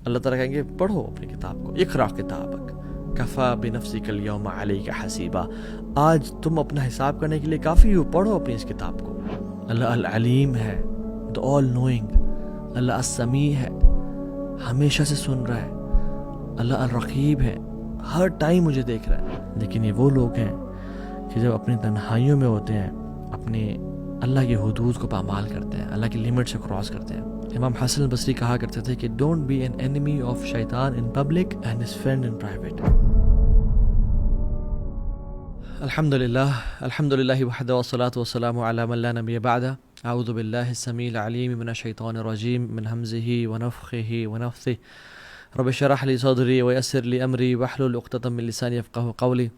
اللہ تعالیٰ کہیں گے پڑھو اپنی کتاب کو، اقرا کتابک کفا بنفسک الیوم علیک حسیبا، آج تم اپنا حساب کرنے کے لیے کافی ہو، پڑھو اپنی اس کتاب کو۔ اللہ العلیم ہے، the all knowing، اللہ السمیع ہے، ہمیشہ سے سن رہا ہے، اللہ الرقیب ہے، ہر ٹائم مجھے دیکھ رہا ہے۔ لیکن یہ وہ لوگ ہیں کہ جب اپنی تنہائیوں میں ہوتے ہیں اپنے اللہ کی حدود کو پامال کرتے ہیں، اللہ کی لمٹ سے کراس کرتے ہیں۔ امام حسن البصری کہا کرتے تھے کہ don't be an enemy of شیطان in public and his friend in private۔ الحمدللہ وحدہ والصلاة والسلام علی من لا نبی بعدہ۔ اعوذ باللہ السمیع العلیم من الشیطان الرجیم من ہمزہ ونفخہ ونفثہ۔ رب اشرح لی صدری ویسر لی امری واحلل عقدۃ من لسانی یفقہوا قولی۔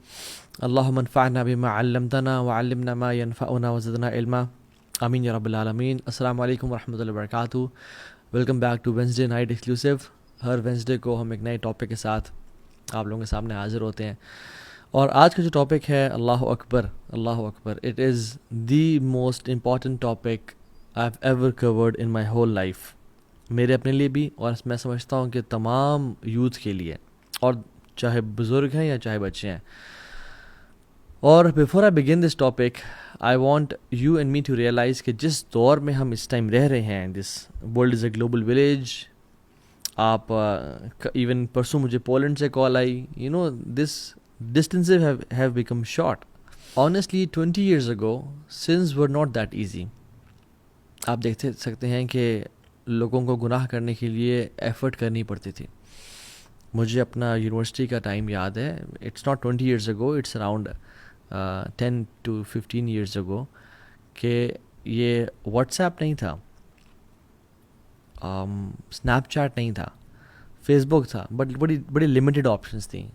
اللہم انفعنا بما علمتنا وعلمنا ما ينفعنا وزدنا علما، آمین یا رب العالمین۔ السلام علیکم ورحمۃ اللہ وبرکاتہ۔ Welcome back to Wednesday night exclusive. ہر وینسڈے کو ہم ایک نئے ٹاپک کے ساتھ آپ لوگوں کے سامنے حاضر ہوتے ہیں، اور آج کا جو ٹاپک ہے اللہ اکبر، اللہ اکبر، it is the most important topic I have ever covered in my whole life, میرے اپنے لیے بھی، اور میں سمجھتا ہوں کہ تمام یوتھ کے لیے، اور چاہے بزرگ ہیں یا چاہے بچے ہیں۔ اور before I begin this topic I want you and me to realise کہ جس دور میں ہم اس ٹائم رہ رہے ہیں، this world is a global village. آپ ایون پرسوں مجھے پولینڈ سے کال آئی، you know this distances have become short. Honestly 20 years ago sins were not that easy۔ آپ دیکھ سکتے ہیں کہ لوگوں کو گناہ کرنے کے لیے ایفرٹ کرنی پڑتی تھی۔ مجھے اپنا یونیورسٹی کا ٹائم یاد ہے، it's not 20 years ago، it's around 10 to 15 years ago، کہ یہ واٹس ایپ نہیں تھا، اسنیپ چیٹ نہیں تھا، فیس بک تھا، بٹ بڑی لمیٹڈ آپشنس تھیں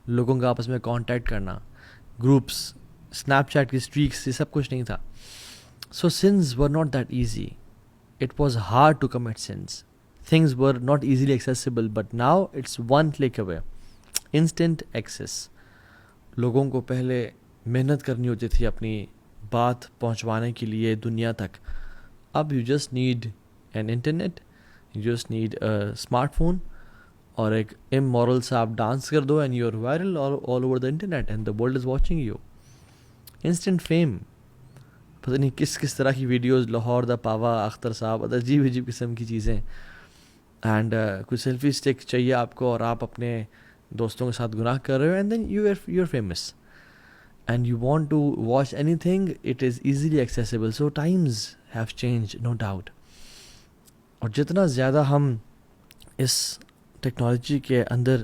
لوگوں کا آپس میں کانٹیکٹ کرنا، گروپس، اسنیپ چیٹ کی اسٹریکس، یہ سب کچھ نہیں تھا۔ So sins were not that easy, it was hard to commit sins, things were not easily accessible, but now it's one click away, instant access. لوگوں کو پہلے محنت کرنی ہوتی تھی اپنی بات پہنچوانے کے لیے دنیا تک، اب you just need an internet, you just need a smart phone, اور ایک امورل سا آپ ڈانس کر دو and you are viral all over the internet and the world is watching you. Instant fame, پتہ نہیں کس طرح کی ویڈیوز، لاہور دا پاوا، اختر صاحب، عجیب قسم کی چیزیں، اینڈ کچھ سیلفی اسٹک چاہیے آپ کو، اور آپ اپنے دوستوں کے ساتھ گناہ کر رہے ہو، and then you are famous and you want to watch anything, it is easily accessible. So times have change, no doubt. اور جتنا زیادہ ہم اس ٹیکنالوجی کے اندر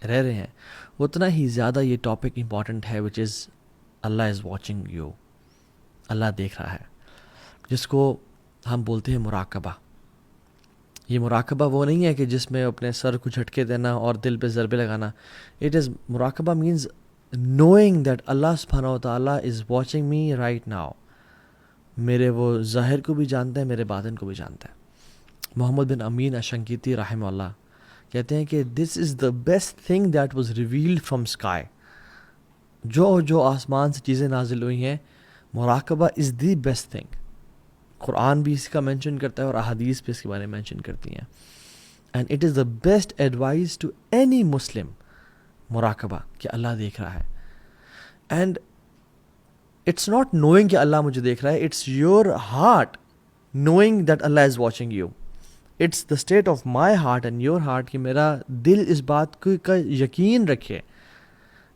رہ رہے ہیں اتنا ہی زیادہ یہ ٹاپک امپورٹنٹ ہے، وچ از اللہ از واچنگ یو، اللہ دیکھ رہا ہے، جس کو ہم بولتے ہیں مراقبہ۔ یہ مراقبہ وہ نہیں ہے کہ جس میں اپنے سر کو جھٹکے دینا اور دل پہ ضربے لگانا، اٹ از مراقبہ مینز knowing that اللہ سبحانہ و تعالیٰ از واچنگ می رائٹ ناؤ، میرے وہ ظاہر کو بھی جانتا ہے، میرے باطن کو بھی جانتا ہے۔ محمد بن امین اشنقیطی رحمہ اللہ کہتے ہیں کہ this is the best thing that was revealed from sky, جو آسمان سے چیزیں نازل ہوئی ہیں، مراقبہ از دی بیسٹ تھنگ۔ قرآن بھی اس کا مینشن کرتا ہے اور احادیث بھی اس کے بارے میں مینشن کرتی ہیں، and it is the best advice to any Muslim, مراقبہ کہ اللہ دیکھ رہا ہے۔ اینڈ اٹس ناٹ نوئنگ کہ اللہ مجھے دیکھ رہا ہے، it's your heart knowing that اللہ is watching you, it's the state of my heart and your heart کہ میرا دل اس بات کا یقین رکھے،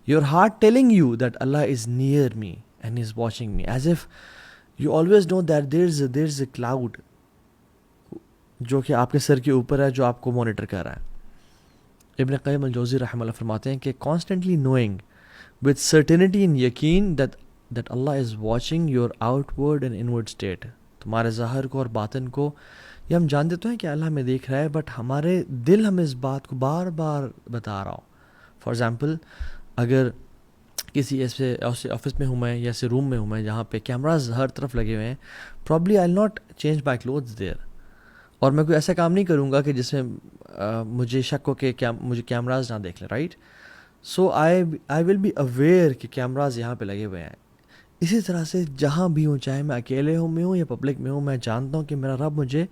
your heart telling you that اللہ is near me and is watching me, as if you always know that there is a cloud جو کہ آپ کے سر کے اوپر ہے، جو آپ کو مانیٹر کر رہا ہے۔ ابن قیم الجوزی رحمہ اللہ فرماتے ہیں کہ constantly knowing with certainty and یقین that Allah is watching your outward and inward state، تمہارے ظاہر کو اور باطن کو، یہ ہم جانتے تو ہیں کہ اللہ ہمیں دیکھ رہا ہے، بٹ ہمارے دل ہمیں اس بات کو بار بار بتا رہا ہو۔ فار ایگزامپل، اگر کسی ایسے آفس میں ہوں میں، یا ایسے روم میں ہوں میں جہاں پہ کیمراز ہر طرف لگے ہوئے ہیں، probably I'll not change my clothes there، اور میں کوئی ایسا کام نہیں کروں گا کہ جس میں مجھے شک ہو کہ مجھے کیمراز نہ دیکھ لیں، right? So I will be aware کہ کیمراز یہاں پہ لگے ہوئے ہیں۔ اسی طرح سے جہاں بھی ہوں، چاہے میں اکیلے میں ہوں یا پبلک میں ہوں، میں جانتا ہوں کہ میرا رب مجھے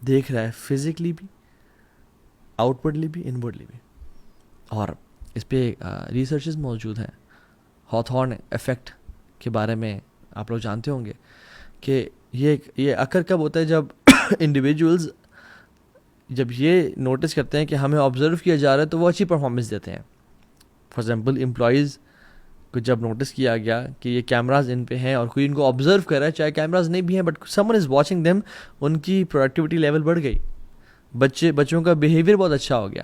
دیکھ رہا ہے، فزیکلی بھی، آؤٹ ورڈلی بھی ان ورڈلی بھی. اور اس پہ ریسرچز موجود ہیں. ہاتھورن ایفیکٹ کے بارے میں آپ لوگ جانتے ہوں گے کہ یہ اکر کب ہوتا ہے جب انڈیویجولز جب یہ نوٹس کرتے ہیں کہ ہمیں آبزرو کیا جا رہا ہے تو وہ اچھی پرفارمنس دیتے ہیں. فار ایگزامپل امپلائیز کو جب نوٹس کیا گیا کہ یہ کیمراز ان پہ ہیں اور کوئی ان کو آبزرو کر رہا ہے, چاہے کیمراز نہیں بھی ہیں but some one is watching them, ان کی پروڈکٹیوٹی لیول بڑھ گئی, بچوں کا بیہیویئر بہت اچھا ہو گیا.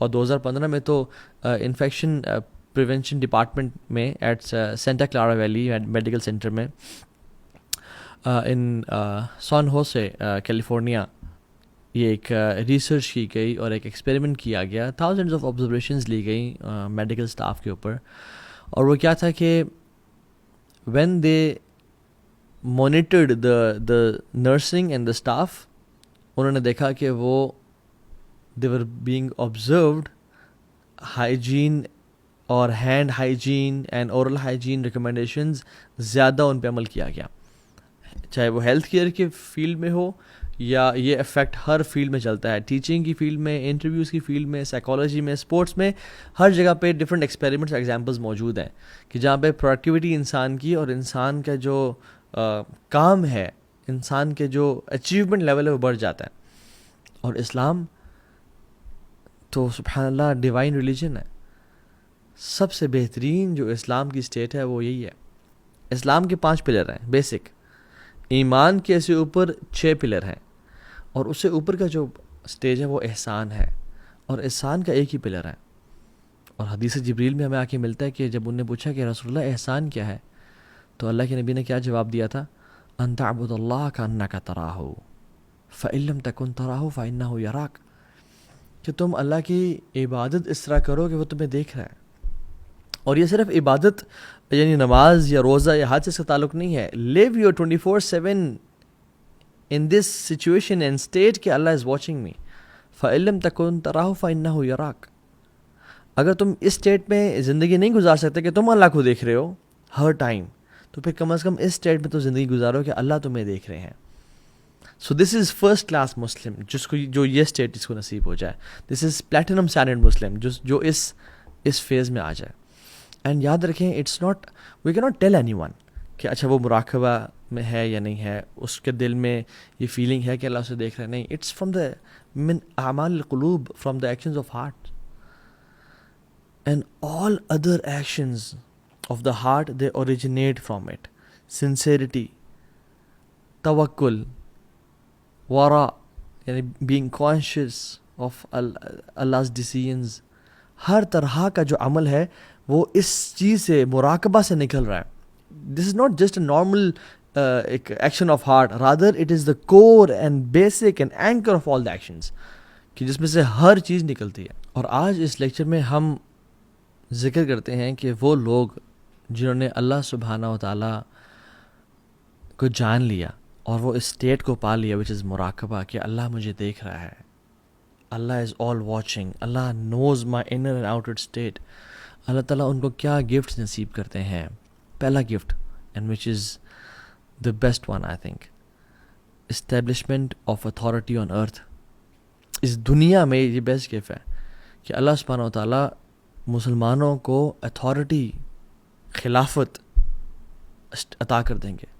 اور 2015 میں تو انفیکشن پریونشن ڈپارٹمنٹ میں at Santa Clara Valley Medical Center میں ان سان ہوسے کیلیفورنیا یہ ایک ریسرچ کی گئی اور ایک ایکسپیریمنٹ کیا گیا. تھاؤزنڈز آف آبزرویشنز لی گئی میڈیکل اسٹاف کے اوپر, اور وہ کیا تھا کہ when they monitored the nursing and the staff, انہوں نے دیکھا کہ وہ دے ور بینگ آبزروڈ ہائیجین اور hand hygiene and oral hygiene recommendations زیادہ ان پہ عمل کیا گیا, چاہے وہ ہیلتھ کیئر کے فیلڈ میں ہو یا یہ افیکٹ ہر فیلڈ میں چلتا ہے, ٹیچنگ کی فیلڈ میں, انٹرویوز کی فیلڈ میں, سائیکالوجی میں, اسپورٹس میں, ہر جگہ پہ ڈفرینٹ ایکسپیریمنٹس ایگزامپلز موجود ہیں کہ جہاں پہ پروڈکٹیوٹی انسان کی اور انسان کا جو کام ہے, انسان کے جو اچیومنٹ لیول ہے وہ بڑھ جاتا ہے. اور اسلام تو سبحان اللہ ڈیوائن ریلیجن ہے. سب سے بہترین جو اسلام کی اسٹیٹ ہے وہ یہی ہے. اسلام کے 5 پلر ہیں بیسک, ایمان کے سے اوپر 6 پلر ہیں, اور اس سے اوپر کا جو سٹیج ہے وہ احسان ہے, اور احسان کا ایک ہی پلر ہے. اور حدیث جبریل میں ہمیں آ کے ملتا ہے کہ جب انہوں نے پوچھا کہ رسول اللہ احسان کیا ہے, تو اللہ کے نبی نے کیا جواب دیا تھا, ان تعبد اللہ کانک تراہ فإن لم تکن تراہ فإنہ یراک, کہ تم اللہ کی عبادت اس طرح کرو کہ وہ تمہیں دیکھ رہا ہے. اور یہ صرف عبادت یعنی نماز یا روزہ یا حج سے اس کا تعلق نہیں ہے. Live your 24/7 in this situation and state کہ اللہ از واچنگ می, فإن لم تکن تراہ فإنہ یراک. اگر تم اس اسٹیٹ میں زندگی نہیں گزار سکتے کہ تم اللہ کو دیکھ رہے ہو ہر ٹائم, تو پھر کم از کم اس اسٹیٹ میں تو زندگی گزارو کہ اللہ تمہیں دیکھ رہے ہیں. سو دس از فرسٹ کلاس مسلم, جو یہ اسٹیٹ جس کو نصیب ہو جائے. دس از پلیٹینم اسٹینڈرڈ مسلم, جو اس فیز میں آ جائے. اینڈ یاد رکھیں, اٹس ناٹ, وی کی ناٹ ٹیل اینی ون کہ اچھا وہ مراقبہ میں ہے یا نہیں ہے, اس کے دل میں یہ فیلنگ ہے کہ اللہ اسے دیکھ رہا ہے. نہیں, اٹس فرام دا من اعمال القلوب, from the actions of heart. And all other actions of the heart they originate from it. Sincerity, توکل, ورا یعنی being conscious of Allah's decisions, ہر طرح کا جو عمل ہے وہ اس چیز سے, مراقبہ سے نکل رہا ہے. This is not just a normal ایک action of heart, rather it is the core and basic and anchor of all the actions, کہ جس میں سے ہر چیز نکلتی ہے. اور آج اس لیکچر میں ہم ذکر کرتے ہیں کہ وہ لوگ جنہوں نے اللہ سبحانہ و تعالیٰ کو جان لیا اور وہ اس اسٹیٹ کو پا لیا وچ از مراقبہ, کہ اللہ مجھے دیکھ رہا ہے, اللہ از آل واچنگ, اللہ knows my inner and outer state. اللہ تعالیٰ ان کو کیا گفٹ نصیب کرتے ہیں. پہلا gift, and which is the best one I think, establishment of authority on earth. اس دنیا میں یہ بیسٹ گفٹ ہے کہ اللہ سبحانہ و تعالیٰ مسلمانوں کو اتھارٹی, خلافت عطا کر دیں گے.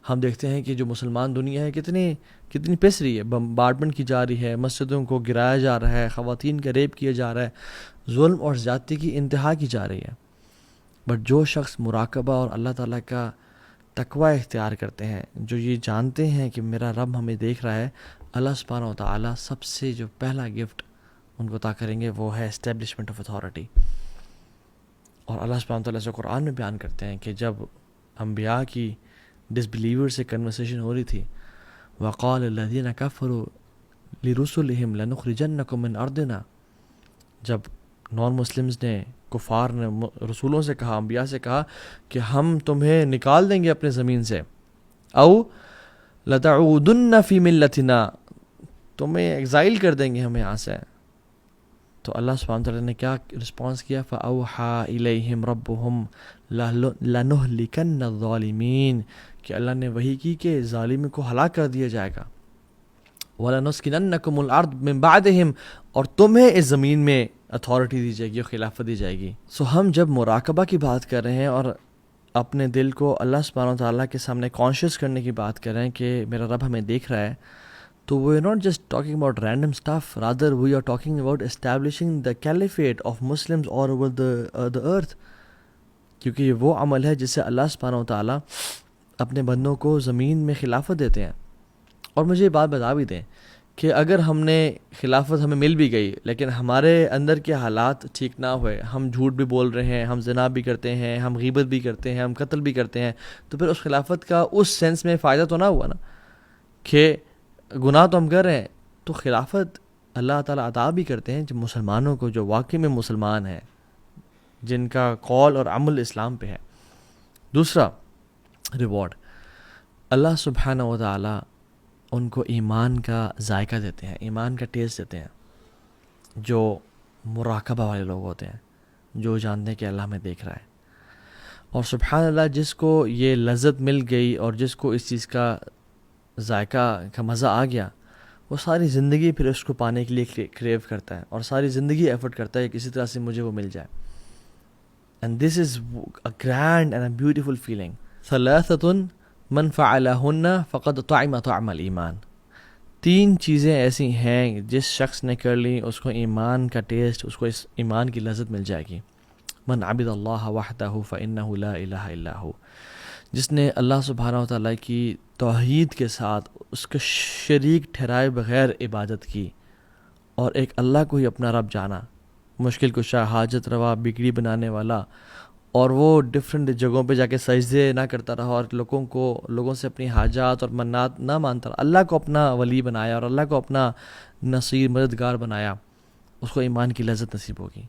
ہم دیکھتے ہیں کہ جو مسلمان دنیا ہے کتنی پس رہی ہے, بمبارڈمنٹ کی جا رہی ہے, مسجدوں کو گرایا جا رہا ہے, خواتین کا ریپ کیا جا رہا ہے, ظلم اور زیادتی کی انتہا کی جا رہی ہے. بٹ جو شخص مراقبہ اور اللہ تعالیٰ کا تقوی اختیار کرتے ہیں, جو یہ جانتے ہیں کہ میرا رب ہمیں دیکھ رہا ہے, اللہ سبحانہ و تعالیٰ سب سے جو پہلا گفٹ ان کو عطا کریں گے وہ ہے اسٹیبلشمنٹ آف اتھارٹی. اور اللہ سبحانہ و تعالیٰ سے قرآن میں بیان کرتے ہیں کہ جب انبیاء کی ڈس بلیور سے کنورسیشن ہو رہی تھی, وقال الذین کفروا لرسلہم لنخرجنکم من ارضنا, جب نان مسلمز نے, کفار نے رسولوں سے کہا, انبیاء سے کہا کہ ہم تمہیں نکال دیں گے اپنے زمین سے, او لتعودن فی ملتنا, تمہیں ایگزائل کر دیں گے ہم یہاں سے. تو اللہ سبحانہ وتعالی نے کیا رسپانس کیا, فَأَوْحَى إِلَيْهِمْ رَبُّهُمْ لَنُهْلِكَنَّ الظَّالِمِينَ, کہ اللہ نے وحی کی کہ ظالم کو ہلاک کر دیا جائے گا. وَلَنُسْكِنَنَّكُمُ الْأَرْضَ مِن بَعْدِهِمْ، اور تمہیں اس زمین میں اتھارٹی دی جائے گی اور خلافت دی جائے گی. سو ہم جب مراقبہ کی بات کر رہے ہیں اور اپنے دل کو اللہ سبحانہ و تعالیٰ کے سامنے کانشیس کرنے کی بات کر رہے ہیں کہ میرا رب ہمیں دیکھ رہا ہے، تو we are not just talking about random stuff, rather we are talking about establishing the caliphate of Muslims all over the earth. کیونکہ یہ وہ عمل ہے جس سے اللہ سبحانہ و تعالیٰ اپنے بندوں کو زمین میں خلافت دیتے ہیں. اور مجھے یہ بات بتا بھی دیں کہ اگر ہم نے خلافت ہمیں مل بھی گئی لیکن ہمارے اندر کے حالات ٹھیک نہ ہوئے، ہم جھوٹ بھی بول رہے ہیں، ہم زنا بھی کرتے ہیں، ہم غیبت بھی کرتے ہیں، ہم قتل بھی کرتے ہیں، تو پھر اس خلافت کا اس سینس میں فائدہ تو نہ ہوا نا کہ گناہ تو ہم کر رہے ہیں. تو خلافت اللہ تعالیٰ عطا بھی کرتے ہیں جب مسلمانوں کو، جو واقعی میں مسلمان ہیں، جن کا قول اور عمل اسلام پہ ہے. دوسرا ریوارڈ، اللہ سبحانہ و تعالیٰ ان کو ایمان کا ذائقہ دیتے ہیں، ایمان کا ٹیسٹ دیتے ہیں، جو مراقبہ والے لوگ ہوتے ہیں، جو جانتے ہیں کہ اللہ ہمیں دیکھ رہا ہے. اور سبحان اللہ، جس کو یہ لذت مل گئی اور جس کو اس چیز کا ذائقہ کا مزہ آ گیا، وہ ساری زندگی پھر اس کو پانے کے لیے کریو کرتا ہے اور ساری زندگی ایفرٹ کرتا ہے کہ کسی طرح سے مجھے وہ مل جائے. And this is a grand and a beautiful feeling. ثلاثۃ من فعلہن فقد طعم طعم الایمان. 3 چیزیں ایسی ہیں جس شخص نے کر لی اس کو ایمان کا ٹیسٹ، اس کو اس ایمان کی لذت مل جائے گی. من عبد اللہ وحدہ فإنہ لا الہ الا ہو. جس نے اللہ سبحانہ و تعالیٰ کی توحید کے ساتھ اس کے شریک ٹھہرائے بغیر عبادت کی اور ایک اللہ کو ہی اپنا رب جانا، مشکل کشا، حاجت روا، بگڑی بنانے والا، اور وہ ڈفرینٹ جگہوں پہ جا کے سجدے نہ کرتا رہا اور لوگوں سے اپنی حاجات اور منات نہ مانتا رہا، اللہ کو اپنا ولی بنایا اور اللہ کو اپنا نصیر مددگار بنایا، اس کو ایمان کی لذت نصیب ہوگی.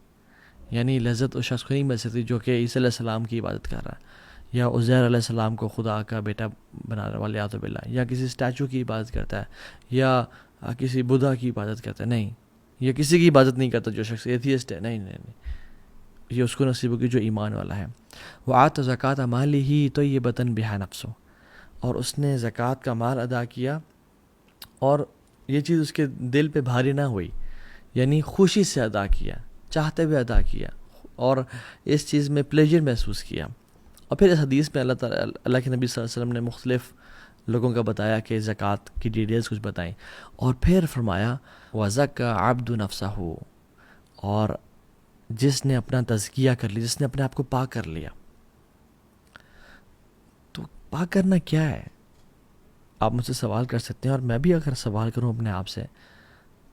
یعنی لذت اس شخص کو نہیں مل سکتی جو کہ عیسیٰ علیہ السلام کی عبادت کر رہا ہے، یا عزیر علیہ السلام کو خدا کا بیٹا بنانے والے یاد باللہ، یا کسی اسٹیچو کی عبادت کرتا ہے، یا کسی بدھا کی عبادت کرتا ہے. نہیں، یا کسی کی عبادت نہیں کرتا جو شخص ایتھیسٹ ہے. نہیں، یہ اس کو نصیب ہوگی جو ایمان والا ہے. وآت زکات مالہ طیبۃ بہا نفسہ، اور اس نے زکوٰۃ کا مال ادا کیا اور یہ چیز اس کے دل پہ بھاری نہ ہوئی، یعنی خوشی سے ادا کیا، چاہتے ہوئے ادا کیا اور اس چیز میں پلیجر محسوس کیا. اور پھر اس حدیث میں اللہ کے نبی صلی اللہ علیہ وسلم نے مختلف لوگوں کا بتایا کہ زکوٰۃ کی ڈیٹیلز کچھ بتائیں، اور پھر فرمایا وَزَكَّى عَبْدُ نَفْسَهُ، اور جس نے اپنا تزکیہ کر لیا، جس نے اپنے آپ کو پاک کر لیا. تو پاک کرنا کیا ہے؟ آپ مجھ سے سوال کر سکتے ہیں، اور میں بھی اگر سوال کروں اپنے آپ سے،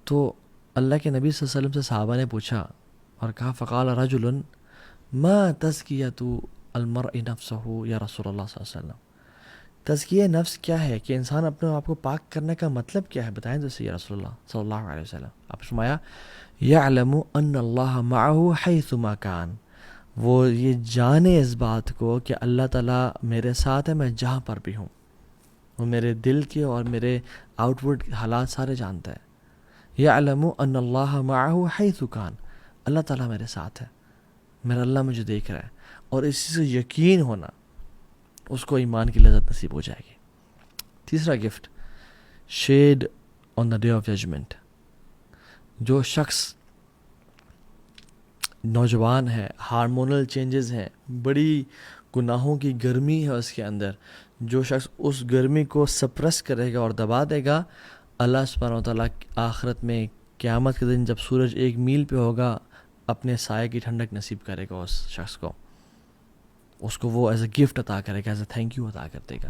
تو اللہ کے نبی صلی اللہ علیہ وسلم سے صحابہ نے پوچھا اور کہا فقال رجل ما تزکیۃ المرء نفسہ یا رسول اللہ صلی اللہ علیہ وسلم. تزکیہ نفس کیا ہے؟ کہ انسان اپنے آپ کو پاک کرنے کا مطلب کیا ہے؟ بتائیں تو صحیح یا رسول اللہ صلی اللہ علیہ وسلم. آپ فرمایا یعلم ان اللہ معہ حیث ما کان، وہ یہ جانے اس بات کو کہ اللہ تعالیٰ میرے ساتھ ہے، میں جہاں پر بھی ہوں. وہ میرے دل کے اور میرے آؤٹ ورڈ حالات سارے جانتا ہے. یعلم ان اللہ معہ حیث کان، اللہ تعالیٰ میرے ساتھ ہے، میرا اللہ مجھے دیکھ رہا ہے. اور اسی سے یقین ہونا، اس کو ایمان کی لذت نصیب ہو جائے گی. تیسرا gift, shade on the day of judgement. جو شخص نوجوان ہے، ہارمونل چینجز ہیں، بڑی گناہوں کی گرمی ہے اس کے اندر، جو شخص اس گرمی کو سپریس کرے گا اور دبا دے گا، اللہ سبحانہ و تعالیٰ آخرت میں قیامت کے دن جب سورج 1 میل پہ ہوگا اپنے سائے کی ٹھنڈک نصیب کرے گا اس شخص کو. اس کو وہ ایز اے گفٹ عطا کرے گا، ایز اے تھینک یو عطا کر دے گا.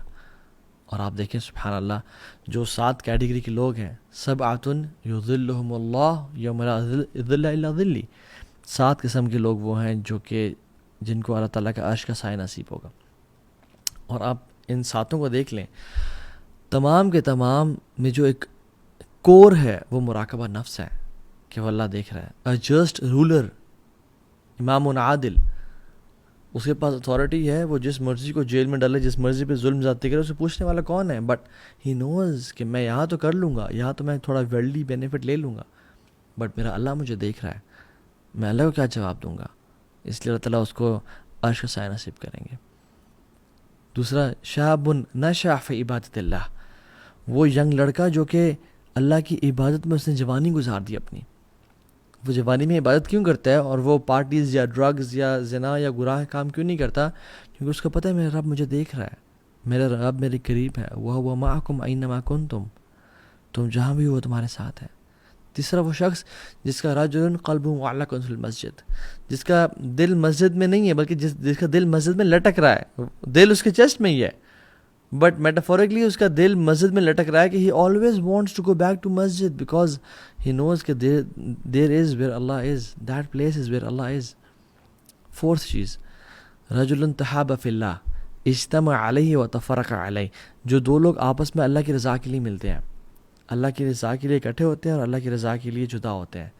اور آپ دیکھیں سبحان اللہ، جو 7 کیٹیگری کے لوگ ہیں، سبعۃ یظلھم اللہ یوم لا ظل الا ظلہ، 7 قسم کے لوگ وہ ہیں جو کہ جن کو اللہ تعالیٰ کا عرش کا سایہ نصیب ہوگا. اور آپ ان 7 کو دیکھ لیں، تمام کے تمام میں جو ایک کور ہے وہ مراقبہ نفس ہے کہ وہ اللہ دیکھ رہا ہے. اے جسٹ رولر، امام عادل، اس کے پاس اتھارٹی ہے، وہ جس مرضی کو جیل میں ڈالے، جس مرضی پہ ظلم زیادتی کرے، اسے پوچھنے والا کون ہے؟ بٹ ہی نوز کہ میں یہاں تو کر لوں گا، یہاں تو میں تھوڑا ورلڈلی بینیفٹ لے لوں گا، بٹ میرا اللہ مجھے دیکھ رہا ہے، میں اللہ کو کیا جواب دوں گا؟ اس لیے اللہ تعالیٰ اس کو عرش کا سایہ نصیب کریں گے. دوسرا، شاب نشأ فی عبادت اللہ، وہ ینگ لڑکا جو کہ اللہ کی عبادت میں اس نے جوانی گزار دی اپنی. وہ جوانی میں عبادت کیوں کرتا ہے اور وہ پارٹیز یا ڈرگز یا زنا یا گناہ کام کیوں نہیں کرتا؟ کیونکہ اس کو پتہ ہے میرا رب مجھے دیکھ رہا ہے, میرا رب میرے قریب ہے. وَهُوَ مَعَكُمْ أَيْنَمَا كُنْتُمْ, تم جہاں بھی ہو تمہارے ساتھ ہے. تیسرا وہ شخص جس کا رجل قلب معلق فی المسجد, جس کا دل مسجد میں نہیں ہے بلکہ جس کا دل مسجد میں لٹک رہا ہے. دل اس کے چیسٹ میں ہی ہے بٹ میٹافورکلی اس کا دل مسجد میں لٹک رہا ہے کہ he always wants to go back to مسجد بیکاز ہی نوز کہ دیر از ویئر اللہ is, that place is where اللہ از. فورتھ چیز, رجل تحاب فی اللہ اجتمع علیہ و تفرق علیہ, جو دو لوگ آپس میں اللہ کی رضا کے لیے ملتے ہیں, اللہ کی رضا کے لیے اکٹھے ہوتے ہیں اور اللہ کی رضا کے لیے جدا ہوتے ہیں.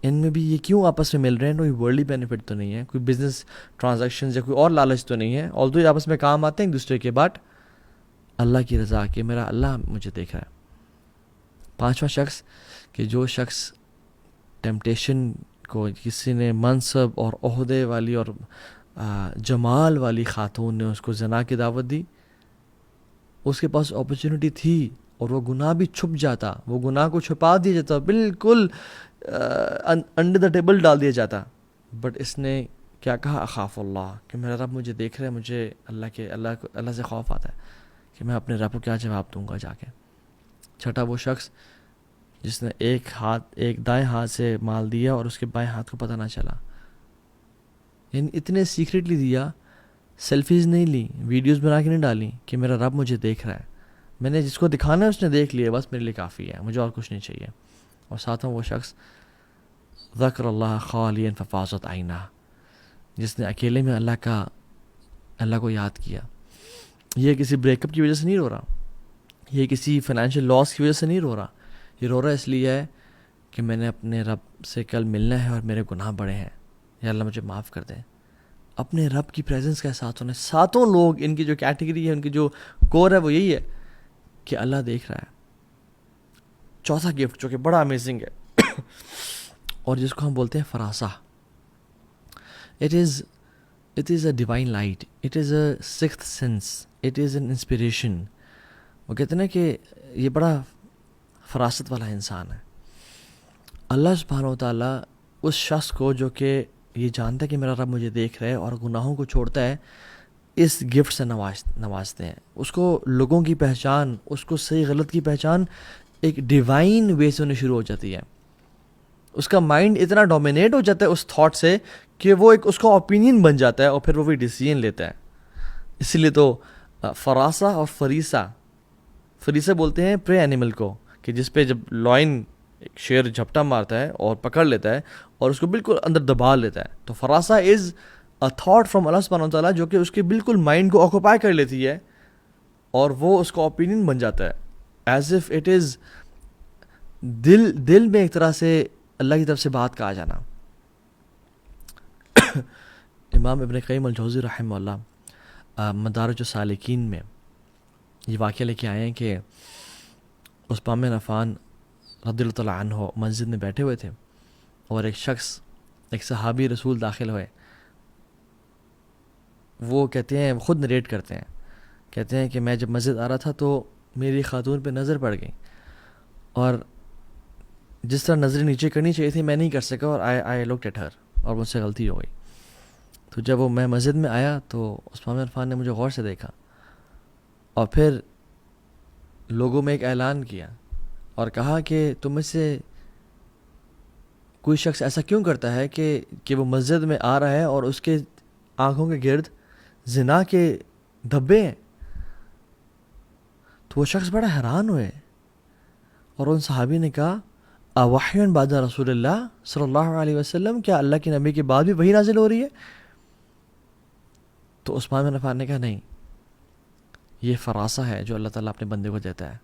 ان میں بھی یہ کیوں آپس میں مل رہے ہیں؟ کوئی ورلڈلی بینیفٹ تو نہیں ہے, کوئی بزنس ٹرانزیکشنز یا کوئی اور لالچ تو نہیں ہے, آلدو یہ آپس میں کام آتے ہیں ایک دوسرے کے, بٹ اللہ کی رضا کہ میرا اللہ مجھے دیکھ رہا ہے. پانچواں شخص کہ جو شخص ٹیمپٹیشن کو, کسی نے منصب اور عہدے والی اور جمال والی خاتون نے اس کو زنا کی دعوت دی, اس کے پاس اپرچونٹی تھی اور وہ گناہ بھی چھپ جاتا, وہ گناہ کو چھپا دیا جاتا, بالکل انڈر دا ٹیبل ڈال دیا جاتا, بٹ اس نے کیا کہا؟ اخاف اللہ, کہ میرا رب مجھے دیکھ رہا ہے, مجھے اللہ سے خوف آتا ہے کہ میں اپنے رب کو کیا جواب دوں گا جا کے. چھٹا وہ شخص جس نے ایک دائیں ہاتھ سے مال دیا اور اس کے بائیں ہاتھ کو پتہ نہ چلا, یعنی اتنے سیکریٹلی دیا, سیلفیز نہیں لی, ویڈیوز بنا کے نہیں ڈالی کہ میرا رب مجھے دیکھ رہا ہے, میں نے جس کو دکھانا ہے اس نے دیکھ لیا, بس میرے لیے کافی ہے, مجھے اور کچھ نہیں چاہیے. اور ساتھوں وہ شخص ذکر اللہ خالیا ففاضت عینہ, جس نے اکیلے میں اللہ کو یاد کیا. یہ کسی بریک اپ کی وجہ سے نہیں رو رہا, یہ کسی فائنینشیل لاس کی وجہ سے نہیں رو رہا, یہ رو رہا اس لیے ہے کہ میں نے اپنے رب سے کل ملنا ہے اور میرے گناہ بڑے ہیں, یا اللہ مجھے معاف کر دیں. اپنے رب کی پریزنس کے ساتھ ہونے. ساتوں لوگ ان کی جو کیٹیگری ہے, ان کی جو کور ہے وہ یہی ہے کہ اللہ دیکھ رہا ہے. چوتھا گفٹ جو کہ بڑا امیزنگ ہے اور جس کو ہم بولتے ہیں فراسہ. It is a divine light. It is a sixth sense. It is an inspiration. وہ کہتے ہیں کہ یہ بڑا فراست والا انسان ہے. اللہ سبحانہ و تعالیٰ اس شخص کو جو کہ یہ جانتا ہے کہ میرا رب مجھے دیکھ رہا ہے اور گناہوں کو چھوڑتا ہے, اس گفٹ سے نوازتے ہیں. اس کو لوگوں کی پہچان, اس کو صحیح غلط کی پہچان ایک ڈیوائن وے سے ہونے شروع ہو جاتی ہے. اس کا مائنڈ اتنا ڈومینیٹ ہو جاتا ہے اس تھاٹ سے کہ وہ ایک اس کا اوپینین بن جاتا ہے اور پھر وہ بھی ڈیسیژن لیتا ہے. اسی لیے تو فراسہ اور فریسہ بولتے ہیں پرے اینیمل کو, کہ جس پہ جب لائن ایک شیر جھپٹا مارتا ہے اور پکڑ لیتا ہے اور اس کو بالکل اندر دبا لیتا ہے, تو فراسہ از اے تھاٹ فرام اللہ سبحانہ وتعالیٰ جو کہ اس کے بالکل مائنڈ کو آکوپائی کر لیتی ہے اور وہ اس کا اوپینین بن جاتا ہے, ایز اف اٹ از دل میں ایک طرح سے اللہ کی طرف سے بات کہا جانا. امام ابن قیم الجوزی رحمہ اللہ مدارج السالکین میں یہ واقعہ لے کے آئے ہیں کہ عثمان بن عفان رضی اللہ تعالیٰ عنہ مسجد میں بیٹھے ہوئے تھے اور ایک صحابی رسول داخل ہوئے. وہ کہتے ہیں, خود نریٹ کرتے ہیں کہ میں جب مسجد آ رہا تھا تو میری خاتون پہ نظر پڑ گئی اور جس طرح نظریں نیچے کرنی چاہیے تھی میں نہیں کر سکا اور آئی لکڈ ایٹ ہر, اور مجھ سے غلطی ہو گئی. تو جب میں مسجد میں آیا تو عثمان بن عفان نے مجھے غور سے دیکھا اور پھر لوگوں میں ایک اعلان کیا اور کہا کہ تم میں سے کوئی شخص ایسا کیوں کرتا ہے کہ وہ مسجد میں آ رہا ہے اور اس کے آنکھوں کے گرد زنا کے دھبے ہیں. تو وہ شخص بڑا حیران ہوئے اور ان صحابی نے کہا اوحی بعد رسول اللہ صلی اللہ علیہ وسلم, کیا اللہ کے نبی کے بعد بھی وہی نازل ہو رہی ہے؟ تو عثمان بن عفان نے کہا نہیں, یہ فراسہ ہے جو اللہ تعالیٰ اپنے بندے کو دیتا ہے.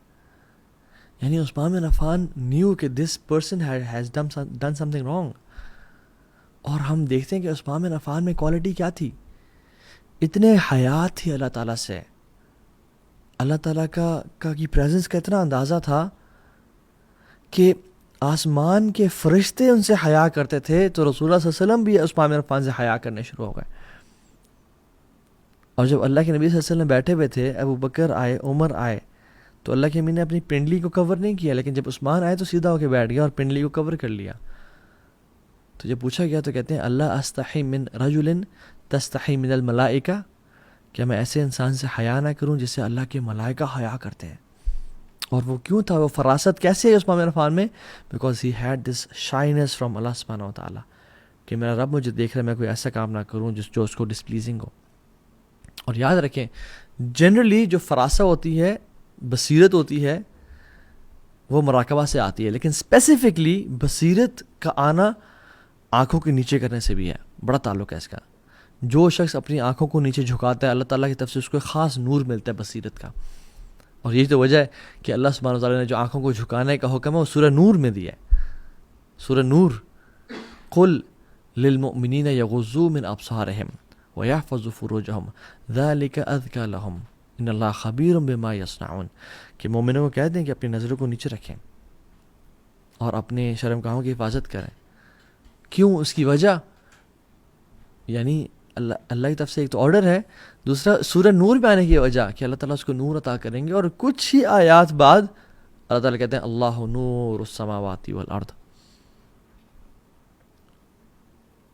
یعنی عثمان بن عفان نیو کہ this person has done some thing wrong. اور ہم دیکھتے ہیں کہ عثمان بن عفان میں کوالٹی کیا تھی, اتنے حیات تھی اللہ تعالیٰ سے, اللہ تعالیٰ کا کی پریزنس کا اتنا اندازہ تھا کہ آسمان کے فرشتے ان سے حیا کرتے تھے, تو رسول اللہ صلی اللہ علیہ وسلم بھی عثمان بن عفان سے حیا کرنے شروع ہو گئے. اور جب اللہ کے نبی صلی اللہ علیہ وسلم بیٹھے ہوئے تھے, ابو بکر آئے, عمر آئے, تو اللہ کے امین نے اپنی پنڈلی کو کور نہیں کیا، لیکن جب عثمان آئے تو سیدھا ہو کے بیٹھ گیا اور پنڈلی کو کور کر لیا. تو جب پوچھا گیا تو کہتے ہیں اللہ استحی من رجل تستحی من الملائکہ، کیا میں ایسے انسان سے حیا نہ کروں جس سے اللہ کے ملائکہ حیا کرتے ہیں. اور وہ کیوں تھا، وہ فراست کیسے ہے عثمان بن عفان میں؟ Because he had this shines from اللہ سبحانہ و تعالیٰ کہ میرا رب مجھے دیکھ رہا ہے، میں کوئی ایسا کام نہ کروں جو اس کو ڈسپلیزنگ ہو. اور یاد رکھیں جنرلی جو فراسہ ہوتی ہے، بصیرت ہوتی ہے، وہ مراقبہ سے آتی ہے، لیکن اسپیسیفکلی بصیرت کا آنا آنکھوں کے نیچے کرنے سے بھی ہے، بڑا تعلق ہے اس کا. جو شخص اپنی آنکھوں کو نیچے جھکاتا ہے اللہ تعالیٰ کی طرف سے اس کو ایک خاص نور ملتا ہے بصیرت کا. اور یہی تو وجہ ہے کہ اللہ سبحانہ وتعالیٰ نے جو آنکھوں کو جھکانے کا حکم ہے وہ سورہ نور میں دیا ہے. سورہ نور، قل للمؤمنین یغضوا من ابصارہم ویحفظوا فروجہم ذلک ازکی لہم ان اللہ خبیر بما یصنعون، کہ مومنوں کو کہہ دیں کہ اپنی نظروں کو نیچے رکھیں اور اپنے شرمگاہوں کی حفاظت کریں. کیوں؟ اس کی وجہ یعنی اللہ کی طرف سے ایک تو آرڈر ہے، دوسرا سورہ نور میں آنے کی وجہ کہ اللہ تعالیٰ اس کو نور عطا کریں گے. اور کچھ ہی آیات بعد اللہ تعالیٰ کہتے ہیں اللہ نور السماوات والارض.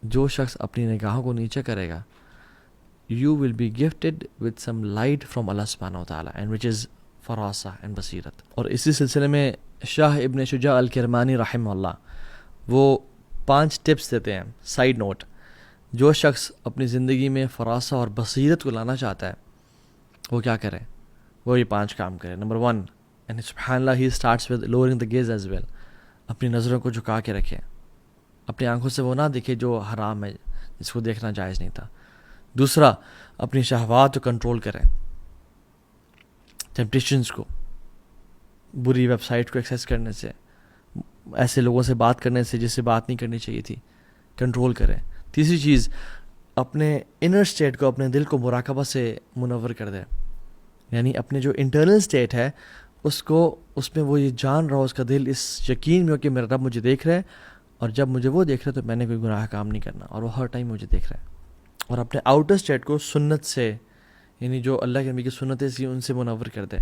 جو شخص اپنی نگاہوں کو نیچے کرے گا you will be gifted with some light from Allah subhanahu wa ta'ala and which is فراسہ and بصیرت. اور اسی سلسلے میں شاہ ابن شجاع الکرمانی رحمہ اللہ وہ 5 ٹپس دیتے ہیں سائیڈ نوٹ. جو شخص اپنی زندگی میں فراسہ اور بصیرت کو لانا چاہتا ہے وہ کیا کرے؟ وہ یہ 5 کام کرے. نمبر 1 and سبحان اللہ he starts with lowering the gaze as well. اپنی نظروں کو جھکا کے رکھے، اپنی آنکھوں سے وہ نہ دیکھے جو حرام ہے، جس کو دیکھنا جائز نہیں تھا. دوسرا اپنی شہوات کو کنٹرول کریں، ٹیمپٹیشنز کو، بری ویب سائٹ کو ایکسیس کرنے سے، ایسے لوگوں سے بات کرنے سے جس سے بات نہیں کرنی چاہیے تھی، کنٹرول کریں. تیسری چیز اپنے انر اسٹیٹ کو، اپنے دل کو مراقبہ سے منور کر دیں، یعنی اپنے جو انٹرنل اسٹیٹ ہے اس کو، اس میں وہ یہ جان رہا ہو، اس کا دل اس یقین میں ہو کہ میرا رب مجھے دیکھ رہا ہے اور جب مجھے وہ دیکھ رہا ہے تو میں نے کوئی گناہ کام نہیں کرنا اور وہ ہر ٹائم مجھے دیکھ رہا ہے. اور اپنے آؤٹر اسٹیٹ کو سنت سے، یعنی جو اللہ کے نبی کی سنتیں سی ان سے منور کر دے،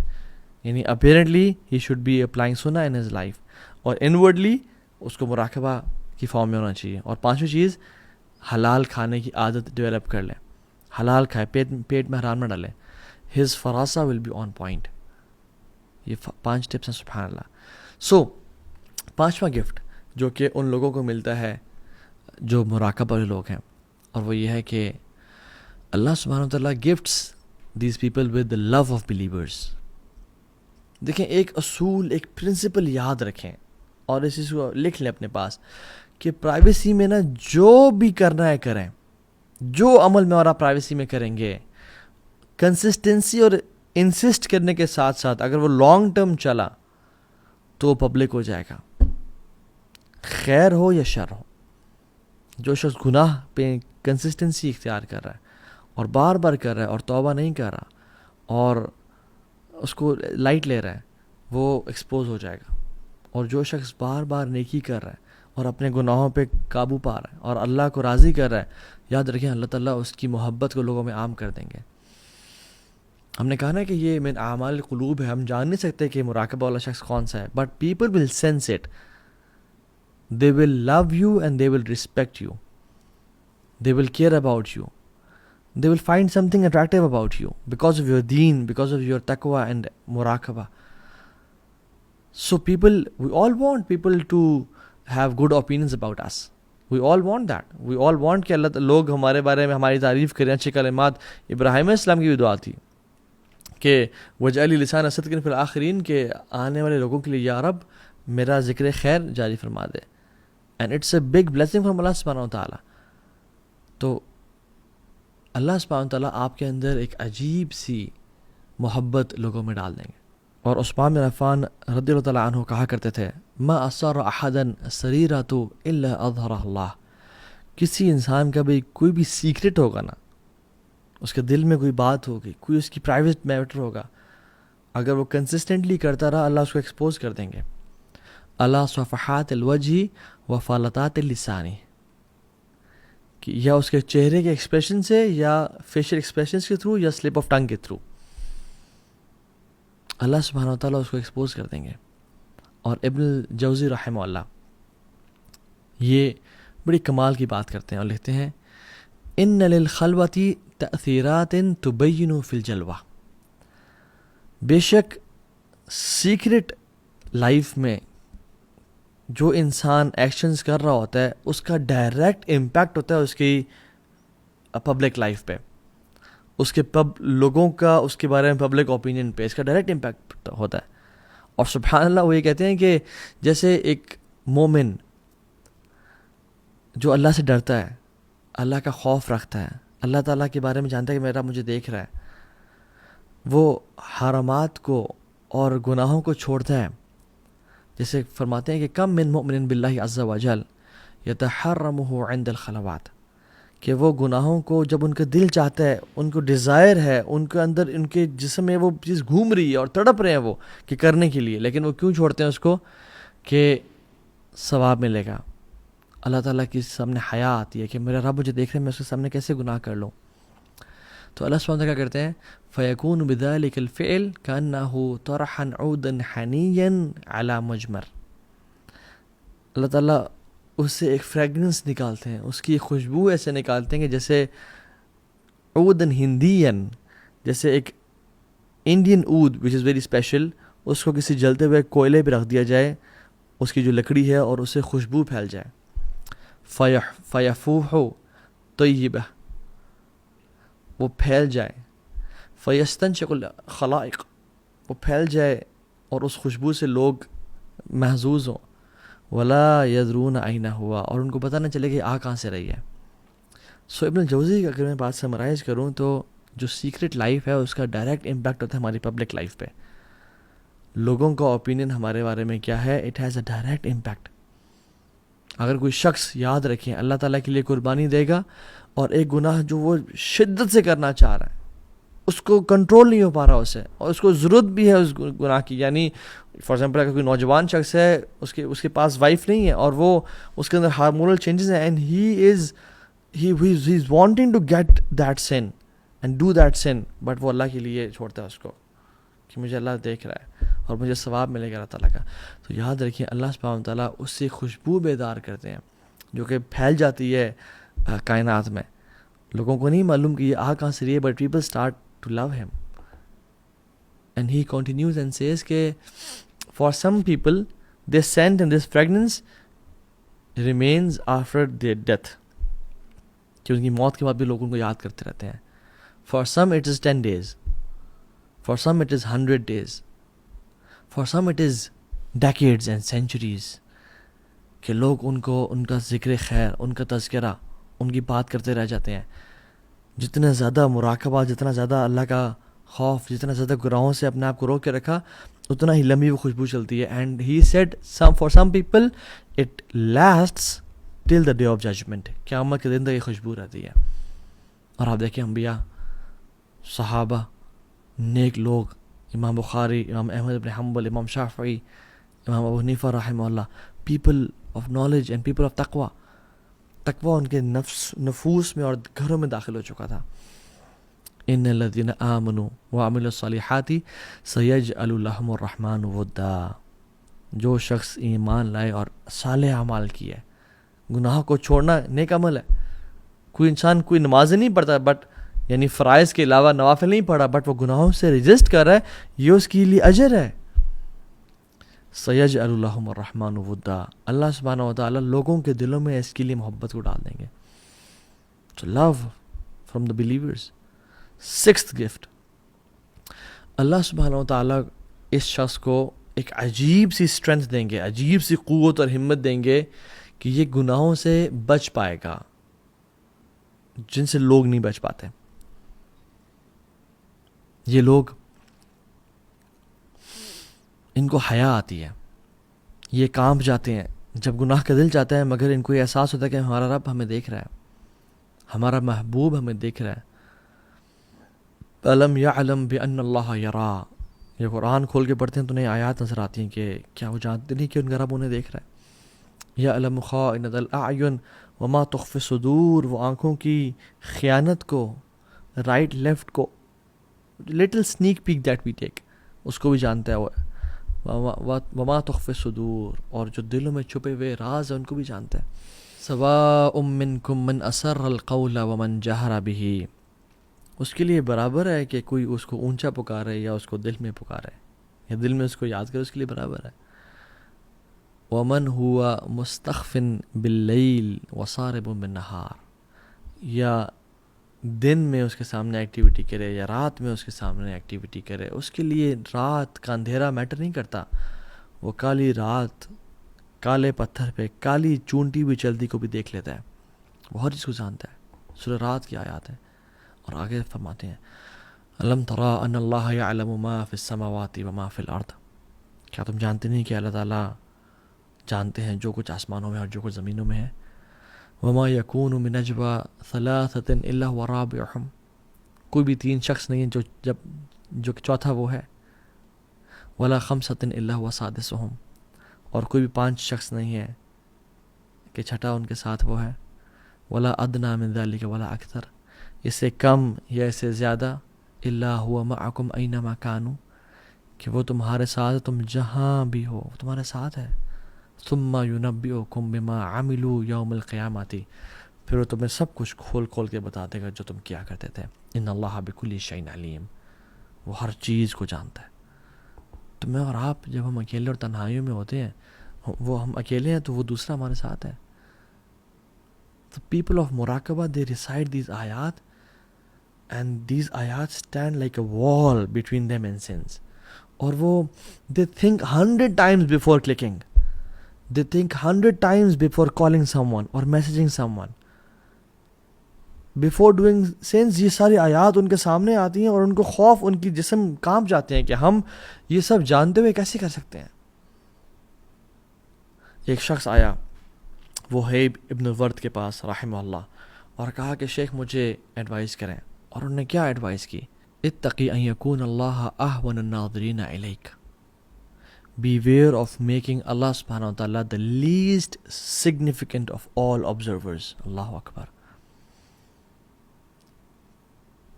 یعنی apparently he should be applying سنہ ان ہز لائف، اور انورڈلی اس کو مراقبہ کی فارم میں ہونا چاہیے. اور 5ویں چیز حلال کھانے کی عادت ڈیولپ کر لیں، حلال کھائے، پیٹ میں حرام نہ ڈالیں. ہز فراسہ ول بی آن پوائنٹ. یہ 5 ٹپس ہیں سبحان اللہ. سو 5واں گفٹ جو کہ ان لوگوں کو ملتا ہے جو مراقبہ والے لوگ ہیں، اور وہ یہ ہے کہ اللہ سبحانہ وتعالیٰ gifts these people with the love of believers. دیکھیں ایک اصول، ایک پرنسپل یاد رکھیں اور اس چیز کو لکھ لیں اپنے پاس کہ پرائیویسی میں نا جو بھی کرنا ہے کریں، جو عمل میں اور آپ پرائیویسی میں کریں گے، کنسسٹنسی اور انسسٹ کرنے کے ساتھ ساتھ اگر وہ لانگ ٹرم چلا تو پبلک ہو جائے گا، خیر ہو یا شر ہو. جو شخص گناہ پہ کنسسٹنسی اختیار کر رہا ہے اور بار بار کر رہا ہے اور توبہ نہیں کر رہا اور اس کو لائٹ لے رہا ہے، وہ ایکسپوز ہو جائے گا. اور جو شخص بار بار نیکی کر رہا ہے اور اپنے گناہوں پہ قابو پا رہا ہے اور اللہ کو راضی کر رہا ہے، یاد رکھیں اللہ تعالیٰ اس کی محبت کو لوگوں میں عام کر دیں گے. ہم نے کہا نا کہ یہ من اعمال القلوب ہے، ہم جان نہیں سکتے کہ مراقبہ والا شخص کون سا ہے، but people will sense it. They will love you and they will respect you. They will care about you. They will find something attractive about you because of your deen, because of your taqwa and muraqabah. So we all want people to have good opinions about us. We all want that. We all want کہ اللہ لوگ ہمارے بارے میں ہماری تعریف کریں. اچھے کلمات ابراہیم علیہ السلام کی بھی دعا تھی کہ وجعل لسان صدق فی الآخرین، کہ آنے والے لوگوں کے لیے یا رب میرا ذکر خیر جاری فرما دے. And it's a big blessing from Allah subhanahu wa ta'ala. تو اللہ سبحانہ wa ta'ala آپ کے اندر ایک عجیب سی محبت لوگوں میں ڈال دیں گے. اور عثمان بن عفان رضی اللہ تعالیٰ عنہ کہا کرتے تھے ما اسر احدا سریرۃ الا اظہرہ اللہ. کسی انسان کا بھی کوئی بھی سیکرٹ ہوگا نا، اس کے دل میں کوئی بات ہوگی، کوئی اس کی پرائیویٹ میٹر ہوگا، اگر وہ کنسسٹنٹلی کرتا رہا اللہ اس کو ایکسپوز کر دیں گے. اللہ صفحات الوجہ و فالتات اللسانی، کہ یا اس کے چہرے کے ایکسپریشن سے یا فیشل ایکسپریشنز کے تھرو یا سلپ آف ٹنگ کے تھرو. اللہ سبحانہ وتعالیٰ اس کو ایکسپوز کر دیں گے. اور ابن الجوزی رحمہ اللہ یہ بڑی کمال کی بات کرتے ہیں اور لکھتے ہیں ان للخلوۃ تأثیرات تبین فی الجلوہ. بے شک سیکرٹ لائف میں جو انسان ایکشنز کر رہا ہوتا ہے اس کا ڈائریکٹ امپیکٹ ہوتا ہے اس کی پبلک لائف پہ, اس کے لوگوں کا اس کے بارے میں پبلک اوپینین پہ اس کا ڈائریکٹ امپیکٹ ہوتا ہے. اور سبحان اللہ وہ یہ کہتے ہیں کہ جیسے ایک مومن جو اللہ سے ڈرتا ہے, اللہ کا خوف رکھتا ہے, اللہ تعالیٰ کے بارے میں جانتا ہے کہ میرا مجھے دیکھ رہا ہے, وہ حرامات کو اور گناہوں کو چھوڑتا ہے. جیسے فرماتے ہیں کہ کم من مؤمن باللہ عز وجل یتحرمہ عند الخلوات, کہ وہ گناہوں کو جب ان کا دل چاہتا ہے, ان کو ڈیزائر ہے, ان کے اندر ان کے جسم میں وہ چیز گھوم رہی ہے اور تڑپ رہے ہیں وہ کہ کرنے کے لیے, لیکن وہ کیوں چھوڑتے ہیں اس کو؟ کہ ثواب ملے گا. اللہ تعالیٰ کی سامنے حیا آتی ہے کہ میرا رب مجھے دیکھ رہے ہیں, میں اس کے سامنے کیسے گناہ کر لوں. تو اللہ سبحانہ کیا کرتے ہیں فَيَكُونُ بِذَلِكَ الْفِعْلِ كَأَنَّهُ طَرْحًا عُودًا حَنِيًّا عَلَى مُجْمَرٍ. اللہ تعالیٰ اس سے ایک فریگننس نکالتے ہیں, اس کی ایک خوشبو ایسے نکالتے ہیں کہ جیسے عودن ہندین, جیسے ایک انڈین عود وچ از ویری اسپیشل, اس کو کسی جلتے ہوئے کوئلے پہ رکھ دیا جائے, اس کی جو لکڑی ہے, اور اس سے خوشبو پھیل جائے. فیفوح طیبہ, وہ پھیل جائے. فیستنشق الخلائق, وہ پھیل جائے اور اس خوشبو سے لوگ محظوظ ہوں. ولا یدرون این ہوا, اور ان کو پتہ نہ چلے کہ آ کہاں سے رہی ہے. سو ابن الجوزی کی اگر میں بات سمرائز کروں تو جو سیکرٹ لائف ہے اس کا ڈائریکٹ امپیکٹ ہوتا ہے ہماری پبلک لائف پہ. لوگوں کا اوپینین ہمارے بارے میں کیا ہے, it has a direct impact. اگر کوئی شخص یاد رکھیں اللہ تعالیٰ کے لیے قربانی دے گا اور ایک گناہ جو وہ شدت سے کرنا چاہ رہا ہے, اس کو کنٹرول نہیں ہو پا رہا اسے, اور اس کو ضرورت بھی ہے اس گناہ کی, یعنی فار ایگزامپل اگر کوئی نوجوان شخص ہے, اس کے پاس وائف نہیں ہے اور وہ اس کے اندر ہارمونل چینجز ہیں, and he is wanting to get that sin and do that sin, but وہ اللہ کے لیے چھوڑتا ہے اس کو کہ مجھے اللہ دیکھ رہا ہے اور مجھے ثواب ملے گا اللہ تعالیٰ کا. تو یاد رکھیے اللہ سبحانہ تعالیٰ اس سے خوشبو بیدار کرتے ہیں جو کہ پھیل جاتی ہے کائنات میں. لوگوں کو نہیں معلوم کہ یہ کہاں سے رہی ہے, but people start to love him. And he continues and says کہ for some people this scent and this fragrance remains after their death, کہ ان کی موت کے بعد بھی لوگ ان کو یاد کرتے رہتے ہیں. For some it is 10 days, for some it is 100 days, for some it is decades and centuries, کہ لوگ ان کو ان کا ذکر خیر, ان کا تذکرہ, ان کی بات کرتے رہ جاتے ہیں. جتنا زیادہ مراقبہ, جتنا زیادہ اللہ کا خوف, جتنا زیادہ گناہوں سے اپنے آپ کو روک کے رکھا, اتنا ہی لمبی وہ خوشبو چلتی ہے. And he said for some people it lasts till the day of judgement, قیامت کے دن تک یہ خوشبو رہتی ہے. اور آپ دیکھیں انبیاء, صحابہ, نیک لوگ, امام بخاری, امام احمد بن حنبل, امام شافعی, امام ابو حنیفہ رحمہ اللہ, people of knowledge and people of تقوی. تقوی ان کے نفوس میں اور گھروں میں داخل ہو چکا تھا. ان الذین آمنوا وعملوا الصالحات سیجعل لهم الرحمن ودا. جو شخص ایمان لائے اور صالح اعمال کیے, گناہ کو چھوڑنا نیک عمل ہے. کوئی انسان کوئی نماز نہیں پڑھتا, بٹ یعنی فرائض کے علاوہ نوافل نہیں پڑھا, بٹ وہ گناہوں سے رجسٹ کر رہا ہے, یہ اس کے لیے اجر ہے. سیجعل لهم الرحمن ودا, اللہ سبحانہ و تعالیٰ لوگوں کے دلوں میں اس کے لیے محبت کو ڈال دیں گے. So love from the believers. Sixth gift, اللہ سبحانہ و تعالیٰ اس شخص کو ایک عجیب سی اسٹرینتھ دیں گے, عجیب سی قوت اور ہمت دیں گے کہ یہ گناہوں سے بچ پائے گا جن سے لوگ نہیں بچ پاتے. یہ لوگ, ان کو حیا آتی ہے, یہ کانپ جاتے ہیں جب گناہ کا دل چاہتا ہے, مگر ان کو یہ احساس ہوتا ہے کہ ہمارا رب ہمیں دیکھ رہا ہے, ہمارا محبوب ہمیں دیکھ رہا ہے. الم یعلم بان اللہ یرا, یہ قرآن کھول کے پڑھتے ہیں تو انہیں آیات نظر آتی ہیں کہ کیا وہ جانتے نہیں کہ ان کا رب انہیں دیکھ رہا ہے. یعلم خائنۃ الاعین وما تخفی الصدور, وہ آنکھوں کی خیانت کو, رائٹ لیفٹ کو, little snack pack that we take, اس کو بھی جانتا ہے. وما تخفی الصدور، اور جو دلوں میں چھپے ہوئے راز ہیں ان کو بھی جانتا ہے. سواء منکم من اسر القول ومن جہر بہ، اس کے لیے برابر ہے کہ کوئی اس کو اونچا پکارے یا اس کو دل میں پکارے یا دل میں اس کو یاد کرے، اس کے لیے برابر ہے. ومن ہوا مستخف باللیل وصارب بالنہار، یا دن میں اس کے سامنے ایکٹیویٹی کرے یا رات میں اس کے سامنے ایکٹیویٹی کرے، اس کے لیے رات کا اندھیرا میٹر نہیں کرتا. وہ کالی رات کالے پتھر پہ کالی چونٹی بھی چلتی کو بھی دیکھ لیتا ہے، وہ ہر چیز کو جانتا ہے. سورہ رات کی آیات ہیں. اور آگے فرماتے ہیں الم ترى ان اللہ یعلم ما فی السماوات وما فی الارض، کیا تم جانتے نہیں کہ اللہ تعالیٰ جانتے ہیں جو کچھ آسمانوں میں اور جو کچھ زمینوں میں ہے. وما یکون من نجوى ثلاثة الا هو رابعهم، کوئی بھی تین شخص نہیں ہے جو کہ چوتھا وہ ہے. ولا خمسة الا هو سادسهم، اور کوئی بھی پانچ شخص نہیں ہے کہ چھٹا ان کے ساتھ وہ ہے. ولا ادنى من ذلك ولا اکثر، اس سے کم یا اس سے زیادہ. الا هو معكم اينما كانوا، کہ وہ تمہارے ساتھ تم جہاں بھی ہو وہ تمہارے ساتھ ہے. ثم ينبئكم بما عملوا يوم القيامة، پھر وہ تمہیں سب کچھ کھول کھول کے بتا دے گا جو تم کیا کرتے تھے. ان اللہ بكل شيء علیم، وہ ہر چیز کو جانتا ہے. تو میں اور آپ جب ہم اکیلے اور تنہائیوں میں ہوتے ہیں، وہ ہم اکیلے ہیں تو وہ دوسرا ہمارے ساتھ ہے. The people of Muraqabah, they recite these ayat, and these ayat stand like a wall between them and sins. اور وہ they think 100 times before clicking. They think 100 times before calling someone or messaging someone. Before doing sins، یہ ساری آیات ان کے سامنے آتی ہیں اور ان کو خوف، ان کی جسم کانپ جاتے ہیں کہ ہم یہ سب جانتے ہوئے کیسے کر سکتے ہیں. ایک شخص آیا وہیب ابن الورد کے پاس رحمہ اللہ اور کہا کہ شیخ مجھے ایڈوائز کریں. اور انہوں نے کیا ایڈوائز کی؟ اتقی ان یکون اللہ اہون الناظرین الیک، beware of making Allah subhanahu wa ta'ala the least significant of all observers. اللہ اکبر.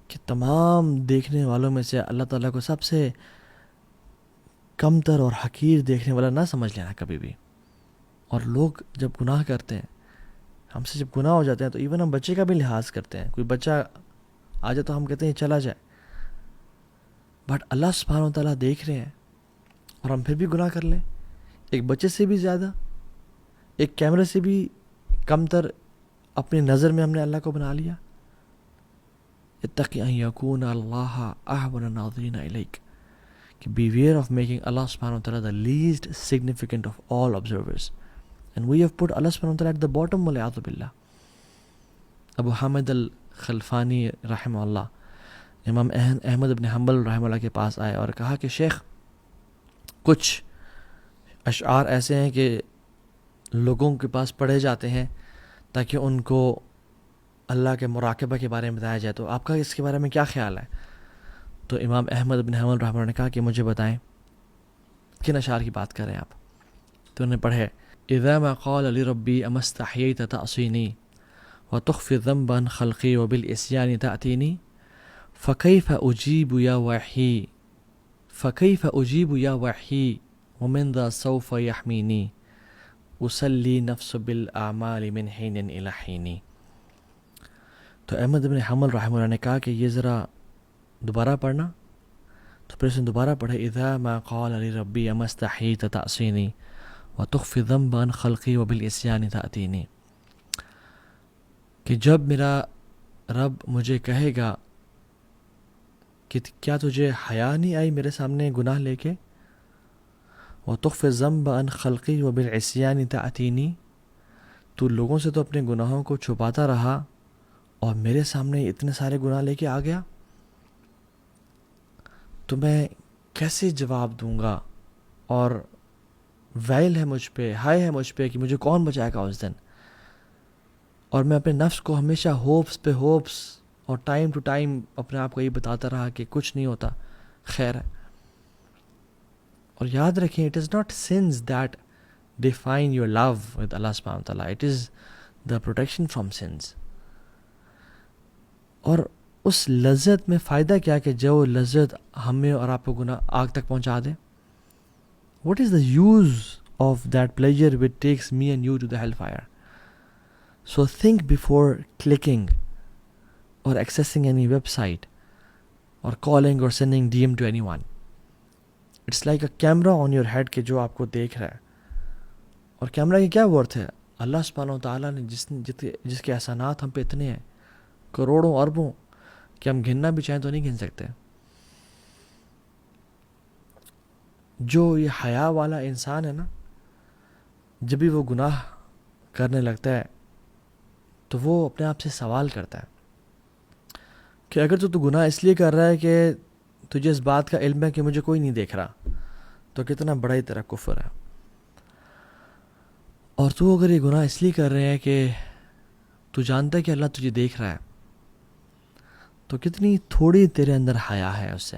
کہ تمام دیکھنے والوں میں سے اللہ تعالیٰ کو سب سے کمتر اور حقیر دیکھنے والا نہ سمجھ لینا کبھی بھی. اور لوگ جب گناہ کرتے ہیں، ہم سے جب گناہ ہو جاتے ہیں تو ایون ہم بچے کا بھی لحاظ کرتے ہیں. کوئی بچہ آ جائے تو ہم کہتے ہیں چلا جائے، بٹ اللہ سبحانہ و تعالیٰ دیکھ رہے ہیں اور ہم پھر بھی گناہ کر لیں. ایک بچے سے بھی زیادہ، ایک کیمرے سے بھی کمتر اپنی نظر میں ہم نے اللہ کو بنا لیا. اتقی ان یکون اللہ اہون الناظرین الیک، کہ beware of making Allah subhanahu wa ta'ala the least significant of all observers. And we have put Allah subhanahu wa ta'ala at the bottom, wal'iyadhu billah. ابو حامد الخلفانی رحمہ اللہ امام احمد بن حنبل رحمہ اللہ کے پاس آئے اور کہا کہ شیخ کچھ اشعار ایسے ہیں کہ لوگوں کے پاس پڑھے جاتے ہیں تاکہ ان کو اللہ کے مراقبہ کے بارے میں بتایا جائے، تو آپ کا اس کے بارے میں کیا خیال ہے؟ تو امام احمد بن حنبل رحمہ اللہ نے کہا کہ مجھے بتائیں کن اشعار کی بات کر رہے ہیں آپ. تو انہوں نے پڑھے اذا ما قال لربی اما استحییت تعصینی وتخفی ذنبا خلقی وبالعصیان تأتینی فکیف اجیب یا وحی فکیف اجیب یا وحی ومن ذا سوف یحمینی اسلی نفس بالاعمال من حین الی حین. تو احمد بن حنبل رحمہ اللہ نے کہا کہ یہ ذرا دوبارہ پڑھنا. تو پھر اس نے دوبارہ پڑھا اذا ما قال لربی اما استحییت تعصینی وتخفی ذنبا خلقی وبالعصیان تأتینی، کہ جب میرا رب مجھے کہے گا کہ کیا تجھے حیا نہیں آئی میرے سامنے گناہ لے کے، وتخفی ذنبا خلقی وبالعصیان تأتینی، تو لوگوں سے تو اپنے گناہوں کو چھپاتا رہا اور میرے سامنے اتنے سارے گناہ لے کے آ گیا، تو میں کیسے جواب دوں گا؟ اور ویل ہے مجھ پہ، ہائے ہے مجھ پہ کہ مجھے کون بچائے گا اس دن. اور میں اپنے نفس کو ہمیشہ ہوپس پہ ہوپس اور ٹائم ٹو ٹائم اپنے آپ کو یہ بتاتا رہا کہ کچھ نہیں ہوتا، خیر ہے. اور یاد رکھیں it is not sins that define your love with اللہ سبحانہ وتعالیٰ، it is the protection from sins. اور اس لذت میں فائدہ کیا کہ جو لذت ہمیں اور آپ کو گناہ آگ تک پہنچا دے. What is the use of that pleasure which takes me and you to the hellfire? So think before clicking or accessing any website or calling or sending DM to anyone. It's like a camera on your head کہ جو آپ کو دیکھ رہا ہے. اور camera کی کیا ورتھ ہے؟ اللہ سبحانہ وتعالیٰ نے جس کے احسانات ہم پہ اتنے ہیں، کروڑوں اربوں، کہ ہم گننا بھی چاہیں تو نہیں گن سکتے. جو یہ حیا والا انسان ہے نا، جب بھی وہ گناہ کرنے لگتا ہے تو وہ اپنے آپ سے سوال کرتا ہے کہ اگر تو گناہ اس لیے کر رہا ہے کہ تجھے اس بات کا علم ہے کہ مجھے کوئی نہیں دیکھ رہا، تو کتنا بڑا ہی تیرا کفر ہے. اور تو اگر یہ گناہ اس لیے کر رہے ہے کہ تو جانتا ہے کہ اللہ تجھے دیکھ رہا ہے، تو کتنی تھوڑی تیرے اندر حیا ہے اس سے.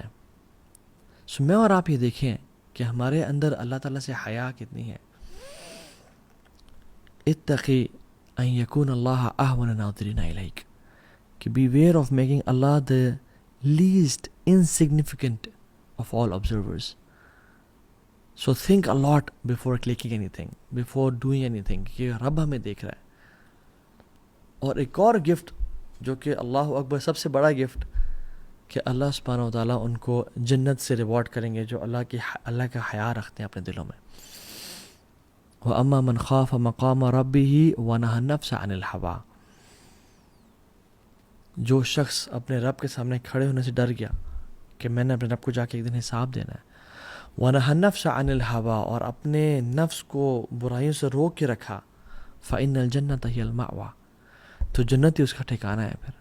سو میں اور آپ یہ دیکھیں کہ ہمارے اندر اللہ تعالیٰ سے حیا کتنی ہے. اتقی ان یکون اللہ اہون ناظرین الیک، کہ beware of making Allah the least insignificant of all observers. So think a lot before clicking anything, before doing anything، کہ رب ہمیں دیکھ رہا ہے. اور ایک اور گفٹ جو کہ اللہ اکبر سب سے بڑا گفٹ، کہ اللہ سبحانہ وتعالیٰ ان کو جنت سے ریوارڈ کریں گے جو اللہ کا حیا رکھتے ہیں اپنے دلوں میں. وَأَمَّا مَنْ خَافَ مَقَامَ رَبِّهِ وَنَهَى النَّفْسَ عَنِ الْهَوَىٰ، جو شخص اپنے رب کے سامنے کھڑے ہونے سے ڈر گیا کہ میں نے اپنے رب کو جا کے ایک دن حساب دینا ہے. وَنَهَى النَّفْسَ عَنِ الْهَوَىٰ، اور اپنے نفس کو برائیوں سے روک کے رکھا. فَإِنَّ الْجَنَّةَ هِيَ الْمَأْوَىٰ، تو جنت ہی اس کا ٹھکانہ ہے پھر.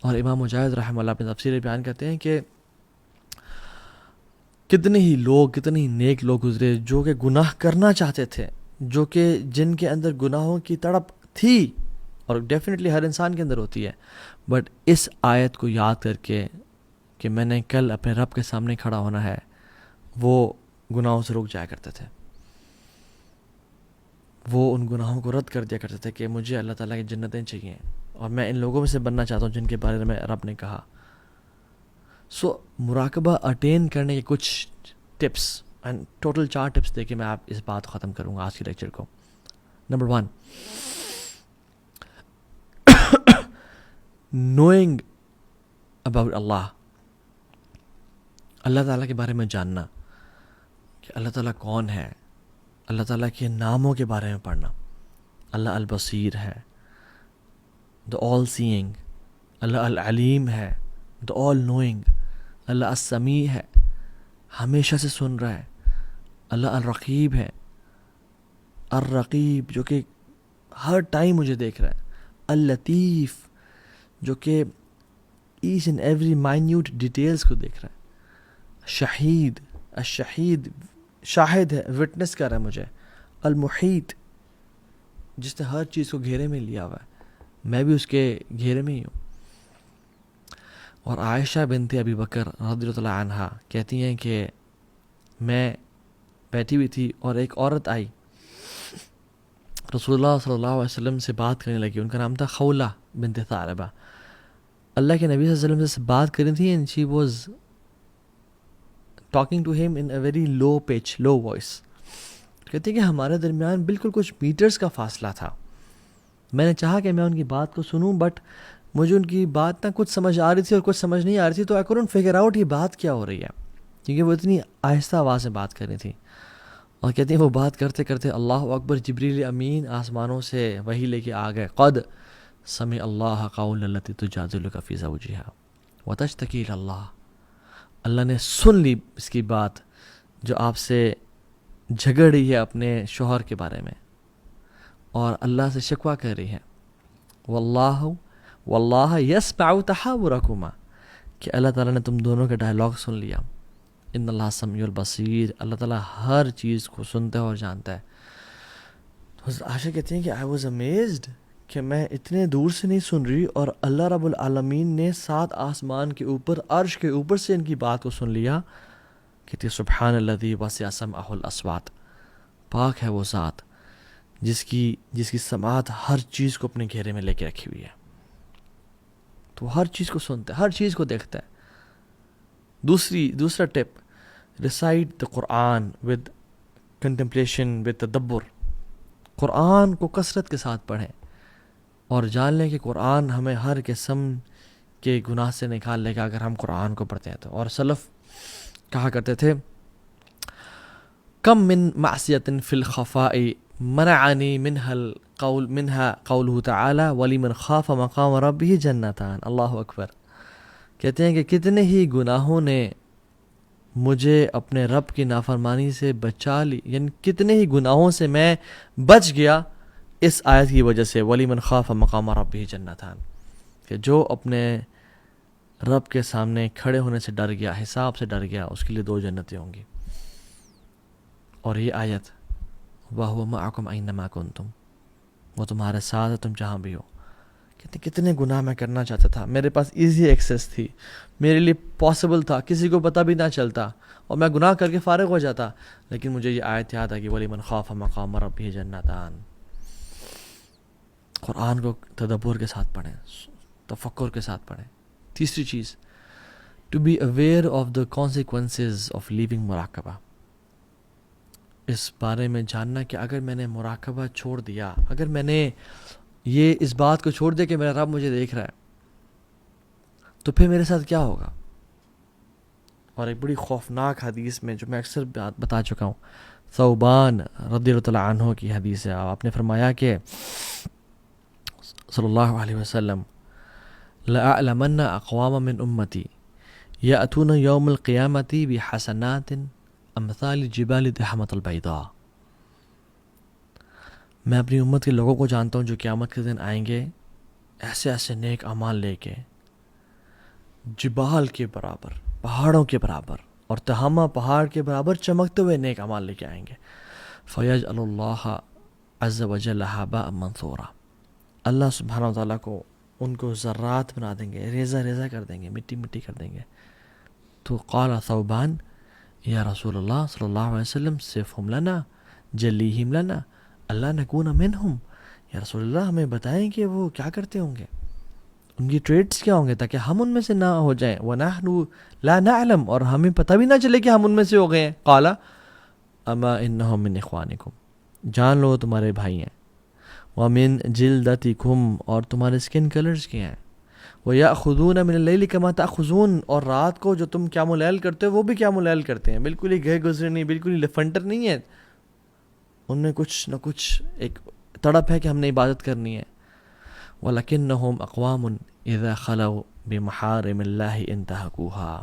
اور امام مجاہد رحمہ اللہ اپنے تفسیر بیان کرتے ہیں کہ کتنے ہی لوگ، کتنے ہی نیک لوگ گزرے جو کہ گناہ کرنا چاہتے تھے، جو کہ جن کے اندر گناہوں کی تڑپ تھی، اور ڈیفینیٹلی ہر انسان کے اندر ہوتی ہے، بٹ اس آیت کو یاد کر کے کہ میں نے کل اپنے رب کے سامنے کھڑا ہونا ہے، وہ گناہوں سے رک جایا کرتے تھے. وہ ان گناہوں کو رد کر دیا کرتے تھے کہ مجھے اللہ تعالیٰ کی جنتیں چاہیے، اور میں ان لوگوں میں سے بننا چاہتا ہوں جن کے بارے میں رب نے کہا. سو مراقبہ اٹین کرنے کے کچھ ٹپس، اینڈ ٹوٹل 4 ٹپس دے کے میں آپ اس بات کو ختم کروں گا آج کے لیکچر کو. نمبر 1، نوئنگ اباؤٹ اللہ، اللہ تعالیٰ کے بارے میں جاننا کہ اللہ تعالیٰ کون ہے، اللہ تعالیٰ کے ناموں کے بارے میں پڑھنا. اللہ البصیر ہے، the all seeing، اللہ العلیم ہے، the all knowing، اللہ السمیع ہے، ہمیشہ سے سن رہا ہے. اللہ الرقیب ہے، الرقیب جو کہ ہر ٹائم مجھے دیکھ رہا ہے. اللطیف جو کہ each and every minute details کو دیکھ رہا ہے. شہید، الشہید شاہد ہے، وٹنس کر رہا ہے مجھے. المحیط جس نے ہر چیز کو گھیرے میں لیا ہوا ہے، میں بھی اس کے گھیرے میں ہی ہوں. اور عائشہ بنت ابی بکر رضی اللہ عنہا کہتی ہیں کہ میں بیٹھی ہوئی تھی اور ایک عورت آئی، رسول اللہ صلی اللہ علیہ وسلم سے بات کرنے لگی. ان کا نام تھا خولہ بنت ثعلبہ. اللہ کے نبی صلی اللہ علیہ وسلم سے بات کر رہی تھی، and she was talking to him in a very low pitch, low voice. کہتے ہیں کہ ہمارے درمیان بالکل کچھ میٹرز کا فاصلہ تھا. میں نے چاہا کہ میں ان کی بات کو سنوں، بٹ مجھے ان کی بات نہ کچھ سمجھ آ رہی تھی اور کچھ سمجھ نہیں آ رہی تھی. تو آئی couldn't figure out یہ بات کیا ہو رہی ہے، کیونکہ وہ اتنی آہستہ آواز میں بات کر رہی تھی. اور کہتے ہیں وہ بات کرتے کرتے اللہ اکبر، جبریل امین آسمانوں سے وحی لے کے آ گئے. قد سمع اللہ قول التی تجادلک فی زوجہا وتشتکی الی اللہ، اللہ نے سن لی اس کی بات جو آپ سے جھگڑ رہی ہے اپنے شوہر کے بارے میں اور اللہ سے شکوہ کر رہی ہے. واللہ یسمع تحاورکما، کہ اللہ تعالیٰ نے تم دونوں کا ڈائلاگ سن لیا. ان اللہ سمیع البصیر، اللہ تعالیٰ ہر چیز کو سنتا ہے اور جانتا ہے. تو عائشہ کہتی ہیں کہ I was amazed کہ میں اتنے دور سے نہیں سن رہی، اور اللہ رب العالمین نے 7 آسمان کے اوپر، عرش کے اوپر سے ان کی بات کو سن لیا. کہتی ہے سبحان الذی وسع سمعہ الاصوات، پاک ہے وہ ذات جس کی سماعت ہر چیز کو اپنے گھیرے میں لے کے رکھی ہوئی ہے. تو ہر چیز کو سنتا ہے, ہر چیز کو دیکھتا ہے. دوسرا ٹپ, ریسائٹ دا قرآن ود کنٹمپلیشن ود تدبر. قرآن کو کثرت کے ساتھ پڑھیں اور جان لیں کہ قرآن ہمیں ہر قسم کے گناہ سے نکال لے گا اگر ہم قرآن کو پڑھتے ہیں تو. اور سلف کہا کرتے تھے, کم من معصیت فی الخفاء منعنی منها قوله تعالی ولمن خاف مقام ربہ جنتان. اللہ اکبر. کہتے ہیں کہ کتنے ہی گناہوں نے مجھے اپنے رب کی نافرمانی سے بچا لی, یعنی کتنے ہی گناہوں سے میں بچ گیا اس آیت کی وجہ سے, وَلِمَنْ خَافَ مَقَامَ رَبِّهِ جَنَّتَانِ, کہ جو اپنے رب کے سامنے کھڑے ہونے سے ڈر گیا, حساب سے ڈر گیا, اس کے لیے 2 جنتیں ہوں گی. اور یہ آیت وَهُوَ مَعَكُمْ أَيْنَمَا كُنْتُمْ, وہ تمہارے ساتھ ہے تم جہاں بھی ہو. کتنے گناہ میں کرنا چاہتا تھا, میرے پاس ایزی ایکسیس تھی, میرے لیے پاسبل تھا, کسی کو پتہ بھی نہ چلتا اور میں گناہ کر کے فارغ ہو جاتا, لیکن مجھے یہ آیت یاد آ کہ وَلِمَنْ خَافَ مَقَامَ رَبِّهِ جَنَّتَانِ. قرآن کو تدبر کے ساتھ پڑھیں, تفکر کے ساتھ پڑھیں. تیسری چیز, to be aware of the consequences of leaving مراقبہ. اس بارے میں جاننا کہ اگر میں نے مراقبہ چھوڑ دیا, اگر میں نے یہ اس بات کو چھوڑ دیا کہ میرا رب مجھے دیکھ رہا ہے, تو پھر میرے ساتھ کیا ہوگا. اور ایک بڑی خوفناک حدیث میں جو میں اکثر بتا چکا ہوں, ثوبان رضی اللہ عنہ کی حدیث ہے. آپ نے فرمایا کہ صلی اللہ علیہ وسلم, لَأَعْلَمَنَّ أَقْوَامًا مِّنْ أُمَّتِي يَأْتُونَ يَوْمَ الْقِيَامَةِ بِحَسَنَاتٍ أَمْثَالِ جِبَالِ تِحْمَةَ الْبَيْضَاءِ. میں اپنی امت کے لوگوں کو جانتا ہوں جو قیامت کے دن آئیں گے ایسے ایسے نیک اعمال لے کے, جبال کے برابر, پہاڑوں کے برابر, اور تہامہ پہاڑ کے برابر چمکتے ہوئے نیک اعمال لے کے آئیں گے. فَيَجْعَلُ اللَّهَ عَزَّ وَجَلَّ هَبَاءً مَنْثُورًا. اللہ سبحانہ و تعالیٰ کو ان کو ذرات بنا دیں گے, ریزہ ریزہ کر دیں گے, مٹی مٹی کر دیں گے. تو قال ثوبان یا رسول اللہ صلی اللہ علیہ وسلم صفہم لنا جلیہم لنا اللہ نکون منہم. یا رسول اللہ ہمیں بتائیں کہ وہ کیا کرتے ہوں گے, ان کی ٹریٹس کیا ہوں گے, تاکہ ہم ان میں سے نہ ہو جائیں. وَنَحْنُ لَا نَعْلَمْ, اور ہمیں پتہ بھی نہ چلے کہ ہم ان میں سے ہو گئے ہیں. قال اما انہم من اخوانکم, جان لو تمہارے بھائی ہیں. وَمِن جِلْدَتِكُمْ, اور تمہارے سکن کلرز کے ہیں. وَيَأْخُذُونَ مِنَ اللَّيْلِ كَمَا تَأْخُذُونَ, اور رات کو جو تم قیام اللیل کرتے ہو وہ بھی قیام اللیل کرتے ہیں, بالکل ہی گئے گزرے نہیں, بالکل ہی لفنٹر نہیں ہے. ان میں کچھ نہ کچھ ایک تڑپ ہے کہ ہم نے عبادت کرنی ہے. وَلَكِنَّهُمْ أَقْوَامٌ إِذَا خَلَوْا بِمَحَارِمِ اللَّهِ انْتَهَكُوهَا.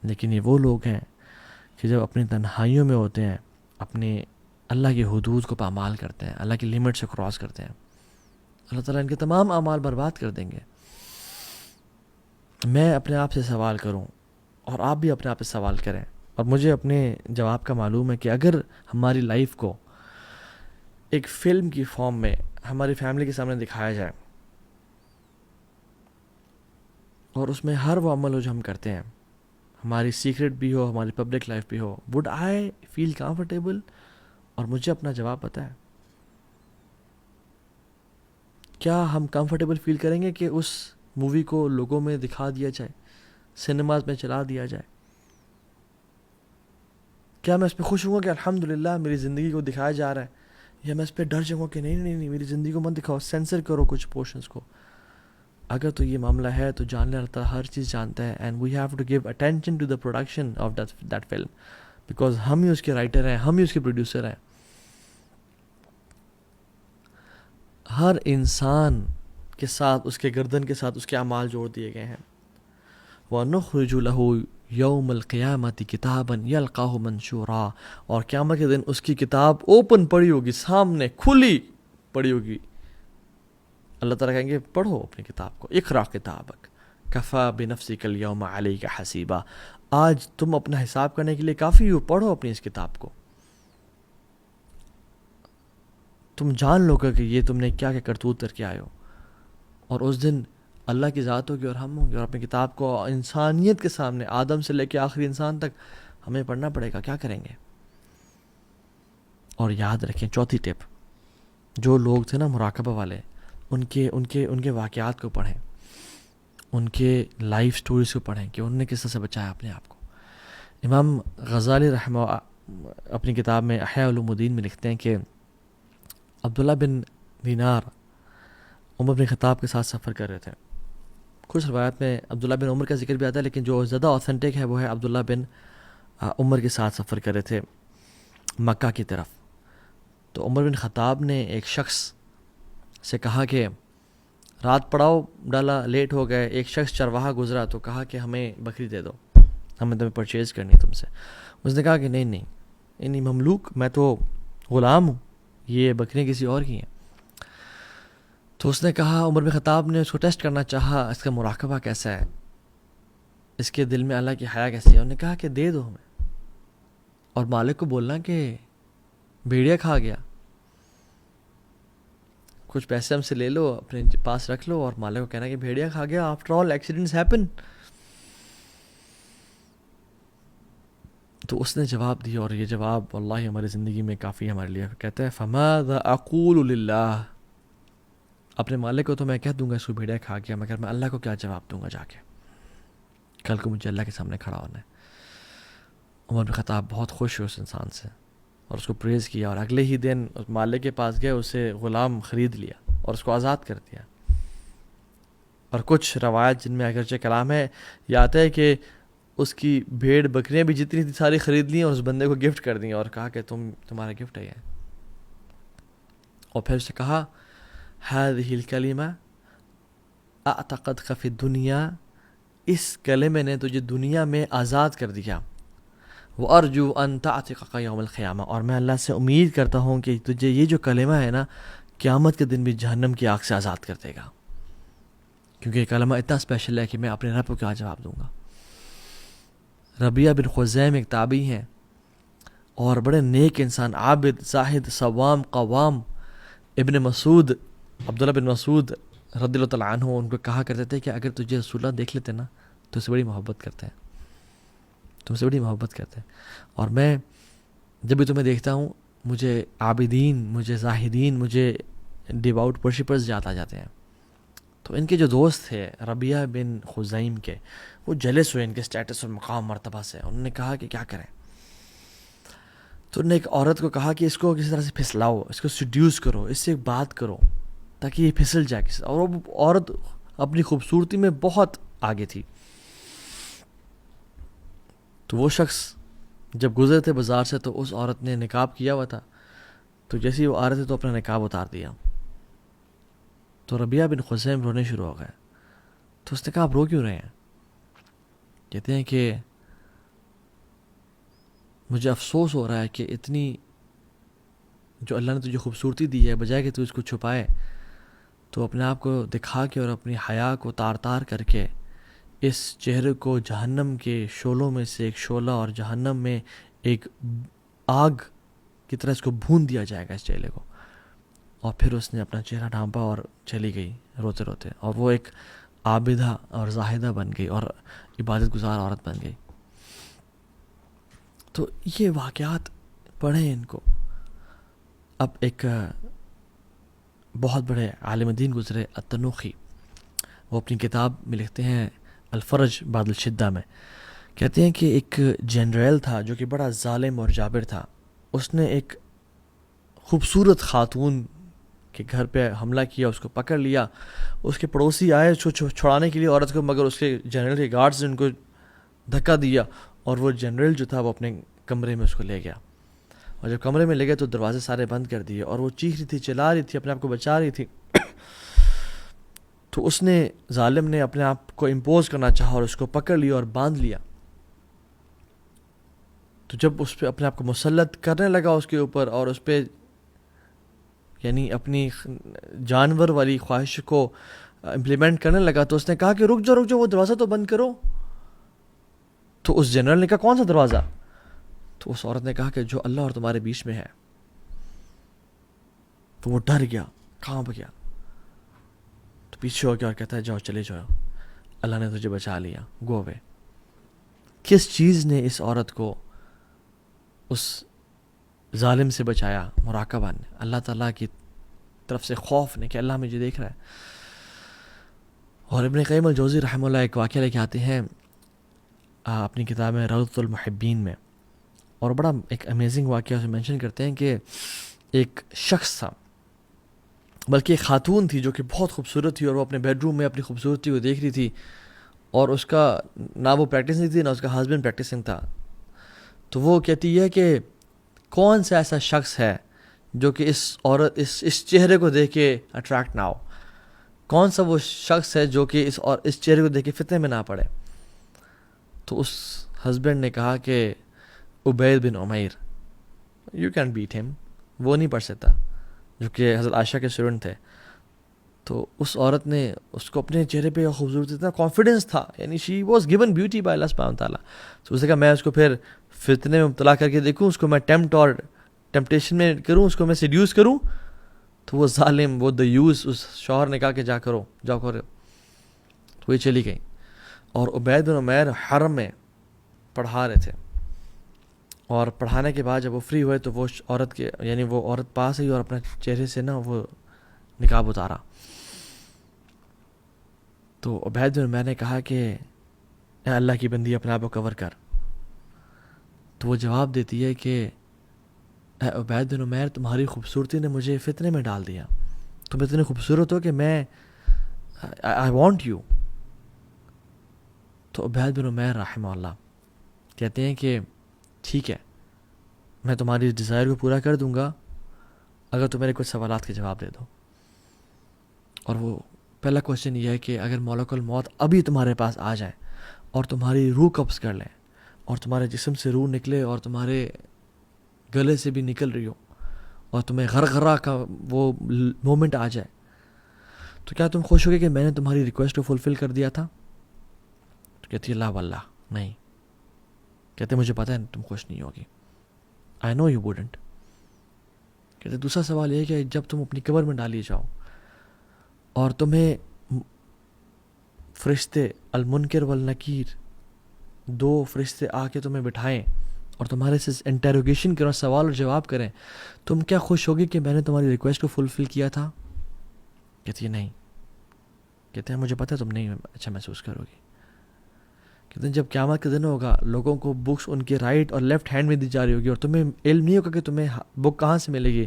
لیکن یہ وہ لوگ ہیں کہ جب اپنی تنہائیوں میں ہوتے ہیں, اپنے اللہ کی حدود کو پامال کرتے ہیں, اللہ کی لیمٹ سے کراس کرتے ہیں, اللہ تعالیٰ ان کے تمام اعمال برباد کر دیں گے. میں اپنے آپ سے سوال کروں اور آپ بھی اپنے آپ سے سوال کریں, اور مجھے اپنے جواب کا معلوم ہے کہ اگر ہماری لائف کو ایک فلم کی فارم میں ہماری فیملی کے سامنے دکھایا جائے, اور اس میں ہر وہ عمل ہو جو ہم کرتے ہیں, ہماری سیکرٹ بھی ہو, ہماری پبلک لائف بھی ہو, وڈ آئی فیل کمفرٹیبل؟ اور مجھے اپنا جواب پتہ ہے. کیا ہم کمفرٹیبل فیل کریں گے کہ اس مووی کو لوگوں میں دکھا دیا جائے, سنیماز میں چلا دیا جائے؟ کیا میں اس پہ خوش ہوں گا کہ الحمدللہ میری زندگی کو دکھایا جا رہا ہے, یا میں اس پہ ڈر جاؤں گا کہ نہیں میری زندگی کو مت دکھاؤ, سینسر کرو کچھ پورشنز کو؟ اگر تو یہ معاملہ ہے تو جاننے والا ہر چیز جانتا ہے, and we have to give attention to the production of that film, because ہم ہی اس کے رائٹر ہیں, ہم ہی اس کے پروڈیوسر ہیں. ہر انسان کے ساتھ, اس کے گردن کے ساتھ اس کے اعمال جوڑ دیے گئے ہیں. وَنُخْرِجُ لَهُ يَوْمَ الْقِيَامَةِ كِتَابًا يَلْقَاهُ مَنشُورًا, اور قیامت کے دن اس کی کتاب اوپن پڑی ہوگی, سامنے کھلی پڑی ہوگی. اللہ تعالیٰ کہیں گے پڑھو اپنی کتاب کو, اقرأ کتابک کفیٰ بنفسک اليوم علیک حسیبا, آج تم اپنا حساب کرنے کے لیے کافی ہو, پڑھو اپنی اس کتاب کو. تم جان لو کہ یہ تم نے کیا کرتوت کر کے آئے ہو. اور اس دن اللہ کی ذات ہوگی اور ہم ہوں گے, اور اپنی کتاب کو انسانیت کے سامنے, آدم سے لے کے آخری انسان تک ہمیں پڑھنا پڑے گا. کیا کریں گے؟ اور یاد رکھیں, چوتھی ٹپ, جو لوگ تھے نا مراقبہ والے, ان کے واقعات کو پڑھیں. ان کے لائف سٹوریز کو پڑھیں کہ انہوں نے کس طرح سے بچایا اپنے آپ کو. امام غزالی رحمہ اپنی کتاب میں احیاء علوم الدین میں لکھتے ہیں کہ عبداللہ بن دینار عمر بن خطاب کے ساتھ سفر کر رہے تھے. کچھ روایت میں عبداللہ بن عمر کا ذکر بھی آتا ہے، لیکن جو زیادہ اوتھینٹک ہے وہ ہے عبداللہ بن عمر کے ساتھ سفر کر رہے تھے مکہ کی طرف. تو عمر بن خطاب نے ایک شخص سے کہا کہ رات پڑاؤ ڈالا، لیٹ ہو گئے. ایک شخص چرواہا گزرا تو کہا کہ ہمیں بکری دے دو، ہمیں تمہیں پرچیز کرنی ہے تم سے. اس نے کہا کہ نہیں مملوک، میں تو غلام ہوں، یہ بکریاں کسی اور کی ہیں. تو اس نے کہا، عمر بن خطاب نے اس کو ٹیسٹ کرنا چاہا، اس کا مراقبہ کیسا ہے، اس کے دل میں اللہ کی حیا کیسی ہے. انہوں نے کہا کہ دے دو ہمیں، اور مالک کو بولنا کہ بھیڑیا کھا گیا، کچھ پیسے ہم سے لے لو، اپنے پاس رکھ لو، اور مالک کو کہنا کہ بھیڑیا کھا گیا، آفٹر آل ایکسیڈنٹس ہیپن. تو اس نے جواب دیا، اور یہ جواب واللہ ہماری زندگی میں کافی ہمارے لیے. کہتا ہے فماذا اقول للہ، اپنے مالک کو تو میں کہہ دوں گا اس کو بھیڑیا کھا گیا، مگر میں اللہ کو کیا جواب دوں گا جا کے، کل کو مجھے اللہ کے سامنے کھڑا ہونا ہے. عمر بن خطاب بہت خوش ہوئے اس انسان سے اور اس کو پریز کیا، اور اگلے ہی دن اس مالک کے پاس گئے، اسے غلام خرید لیا اور اس کو آزاد کر دیا. اور کچھ روایت جن میں اگرچہ کلام ہے، یہ آتا ہے کہ اس کی بھیڑ بکریاں بھی جتنی تھی ساری خرید لیں اور اس بندے کو گفٹ کر دیں، اور کہا کہ تمہارا گفٹ ہے یہ. اور پھر اسے کہا هذه الكلمة اعتقدك في الدنيا، اس کلمے نے تجھے دنیا میں آزاد کر دیا. وارجو ان تعتقك يوم القیامہ، اور میں اللہ سے امید کرتا ہوں کہ تجھے یہ جو کلمہ ہے نا قیامت کے دن بھی جہنم کی آگ سے آزاد کر دے گا، کیونکہ یہ کلمہ اتنا اسپیشل ہے کہ میں اپنے رب کو کیا جواب دوں گا. ربیہ بن خزیم ایک تابعی ہیں اور بڑے نیک انسان، عابد، زاہد، صوام، قوام. ابن مسعود، عبداللہ بن مسعود رضی اللہ تعالیٰ عنہ ان کو کہا کرتے تھے کہ اگر تجھے رسول اللہ دیکھ لیتے نا تو اسے بڑی محبت کرتے ہیں، تم سے بڑی محبت کرتے ہیں. اور میں جب بھی تمہیں دیکھتا ہوں مجھے عابدین، مجھے زاہدین، مجھے ڈیواؤٹ ورشپرز یاد آ جاتے ہیں. تو ان کے جو دوست تھے ربیہ بن خزیم کے، وہ جلس ہوئے ان کے سٹیٹس اور مقام مرتبہ سے. انہوں نے کہا کہ کیا کریں. تو انہوں نے ایک عورت کو کہا کہ اس کو کسی طرح سے پھسلاؤ، اس کو سیڈیوس کرو، اس سے بات کرو تاکہ یہ پھسل جائے کسی. اور وہ عورت اپنی خوبصورتی میں بہت آگے تھی. تو وہ شخص جب گزرے تھے بازار سے تو اس عورت نے نقاب کیا ہوا تھا، تو جیسے ہی وہ آ رہے تھے تو اپنا نقاب اتار دیا. تو ربیہ بن خزیم رونے شروع ہو گئے. تو اس نے کہا آپ رو کیوں رہے ہیں؟ کہتے ہیں کہ مجھے افسوس ہو رہا ہے کہ اتنی جو اللہ نے تجھے خوبصورتی دی ہے، بجائے کہ تو اس کو چھپائے تو اپنے آپ کو دکھا کے اور اپنی حیا کو تار تار کر کے اس چہرے کو جہنم کے شعلوں میں سے ایک شعلہ اور جہنم میں ایک آگ کی طرح اس کو بھون دیا جائے گا اس چہرے کو. اور پھر اس نے اپنا چہرہ ڈھانپا اور چلی گئی روتے روتے، اور وہ ایک عابدہ اور زاہدہ بن گئی اور عبادت گزار عورت بن گئی. تو یہ واقعات پڑھیں ان کو. اب ایک بہت بڑے عالم دین گزرے التنوخی، وہ اپنی کتاب میں لکھتے ہیں الفرج بعد الشدہ میں، کہتے ہیں کہ ایک جنرل تھا جو کہ بڑا ظالم اور جابر تھا. اس نے ایک خوبصورت خاتون کے گھر پہ حملہ کیا، اس کو پکڑ لیا. اس کے پڑوسی آئے اس کو چھڑانے کے لیے عورت کو، مگر اس کے جنرل کے گارڈز نے ان کو دھکا دیا، اور وہ جنرل جو تھا وہ اپنے کمرے میں اس کو لے گیا. اور جب کمرے میں لے گئے تو دروازے سارے بند کر دیے، اور وہ چیخ رہی تھی، چلا رہی تھی، اپنے آپ کو بچا رہی تھی. تو اس نے ظالم نے اپنے آپ کو امپوز کرنا چاہا اور اس کو پکڑ لیا اور باندھ لیا. تو جب اس پہ اپنے آپ کو مسلط کرنے لگا اس کے اوپر، اور اس پہ یعنی اپنی جانور والی خواہش کو امپلیمنٹ کرنے لگا، تو اس نے کہا کہ رک جاؤ وہ دروازہ تو بند کرو. تو اس جنرل نے کہا کون سا دروازہ؟ تو اس عورت نے کہا کہ جو اللہ اور تمہارے بیچ میں ہے. تو وہ ڈر گیا، کہاں پہ گیا، تو پیچھے ہو گیا اور کہتا ہے جاؤ چلے جاؤ، اللہ نے تجھے بچا لیا، گو اوے. کس چیز نے اس عورت کو اس ظالم سے بچایا؟ مراقبہ نے، اللہ تعالیٰ کی طرف سے خوف نے کہ اللہ مجھے دیکھ رہا ہے. اور ابن قیم الجوزی رحمہ اللہ ایک واقعہ لے کے آتے ہیں اپنی کتاب میں روضۃ المحبین میں، اور بڑا ایک امیزنگ واقعہ اسے مینشن کرتے ہیں کہ ایک شخص تھا، بلکہ ایک خاتون تھی جو کہ بہت خوبصورت تھی، اور وہ اپنے بیڈ روم میں اپنی خوبصورتی کو دیکھ رہی تھی، اور اس کا نہ وہ پریکٹسنگ تھی نہ اس کا ہسبینڈ پریکٹسنگ تھا. تو وہ کہتی ہے کہ کون سا ایسا شخص ہے جو کہ اس عورت اس چہرے کو دیکھ کے اٹریکٹ نہ ہو، کون سا وہ شخص ہے جو کہ اس چہرے کو دیکھ کے فتنے میں نہ پڑے. تو اس ہسبینڈ نے کہا کہ عبید بن عمیر، یو کین بیٹ ہم، وہ نہیں پڑھ سکتا، جو کہ حضرت عائشہ کے اسٹوڈنٹ تھے. تو اس عورت نے اس کو اپنے چہرے پہ خوبصورتی اتنا کانفیڈنس تھا، یعنی she was given beauty by اللہ سبحانہ تعالیٰ. تو اس نے کہا میں اس کو پھر فتنے میں مبتلا کر کے دیکھوں، اس کو میں ٹیمپٹیشن میں کروں، اس کو میں سیڈیوس کروں. تو وہ ظالم، وہ دیوس، اس شوہر نے کہا کہ جاؤ کرو. تو یہ چلی گئی، اور عبید بن عمیر حرم میں پڑھا رہے تھے، اور پڑھانے کے بعد جب وہ فری ہوئے تو وہ عورت پاس آئی اور اپنے چہرے سے نا وہ نقاب اتارا. تو عبید بن عمیر نے کہا کہ اے اللہ کی بندی اپنے آپ کو کور کر. تو وہ جواب دیتی ہے کہ اے عبید بن عمیر، تمہاری خوبصورتی نے مجھے فتنے میں ڈال دیا، تم اتنے خوبصورت ہو کہ میں آئی وانٹ یو. تو عبید بن عمیر رحمہ اللہ کہتے ہیں کہ ٹھیک ہے، میں تمہاری ڈیزائر کو پورا کر دوں گا اگر تم میرے کچھ سوالات کے جواب دے دو. اور وہ پہلا کوشچن یہ ہے کہ اگر ملک الموت ابھی تمہارے پاس آ جائے اور تمہاری روح قبض کر لیں، اور تمہارے جسم سے روح نکلے اور تمہارے گلے سے بھی نکل رہی ہو، اور تمہیں غرغرہ کا وہ مومنٹ آ جائے، تو کیا تم خوش ہوگے کہ میں نے تمہاری ریکویسٹ کو فلفل کر دیا تھا؟ تو کہتی اللہ واللہ نہیں. کہتے مجھے پتہ ہے تم خوش نہیں ہوگی، آئی نو یو ووڈنٹ. کہتے دوسرا سوال یہ ہے کہ جب تم اپنی قبر میں ڈالی جاؤ اور تمہیں فرشتے المنکر والنکیر، دو فرشتے آ کے تمہیں بٹھائیں اور تمہارے سے انٹیروگیشن کریں، سوال اور جواب کریں، تم کیا خوش ہوگی کہ میں نے تمہاری ریکویسٹ کو فلفل کیا تھا؟ کہتی ہے نہیں. کہتے ہیں مجھے پتہ ہے تم نہیں اچھا محسوس کرو گی. کہتے ہیں جب قیامت کا دن ہوگا، لوگوں کو بکس ان کے رائٹ اور لیفٹ ہینڈ میں دی جا رہی ہوگی، اور تمہیں علم نہیں ہوگا کہ تمہیں بک کہاں سے ملے گی.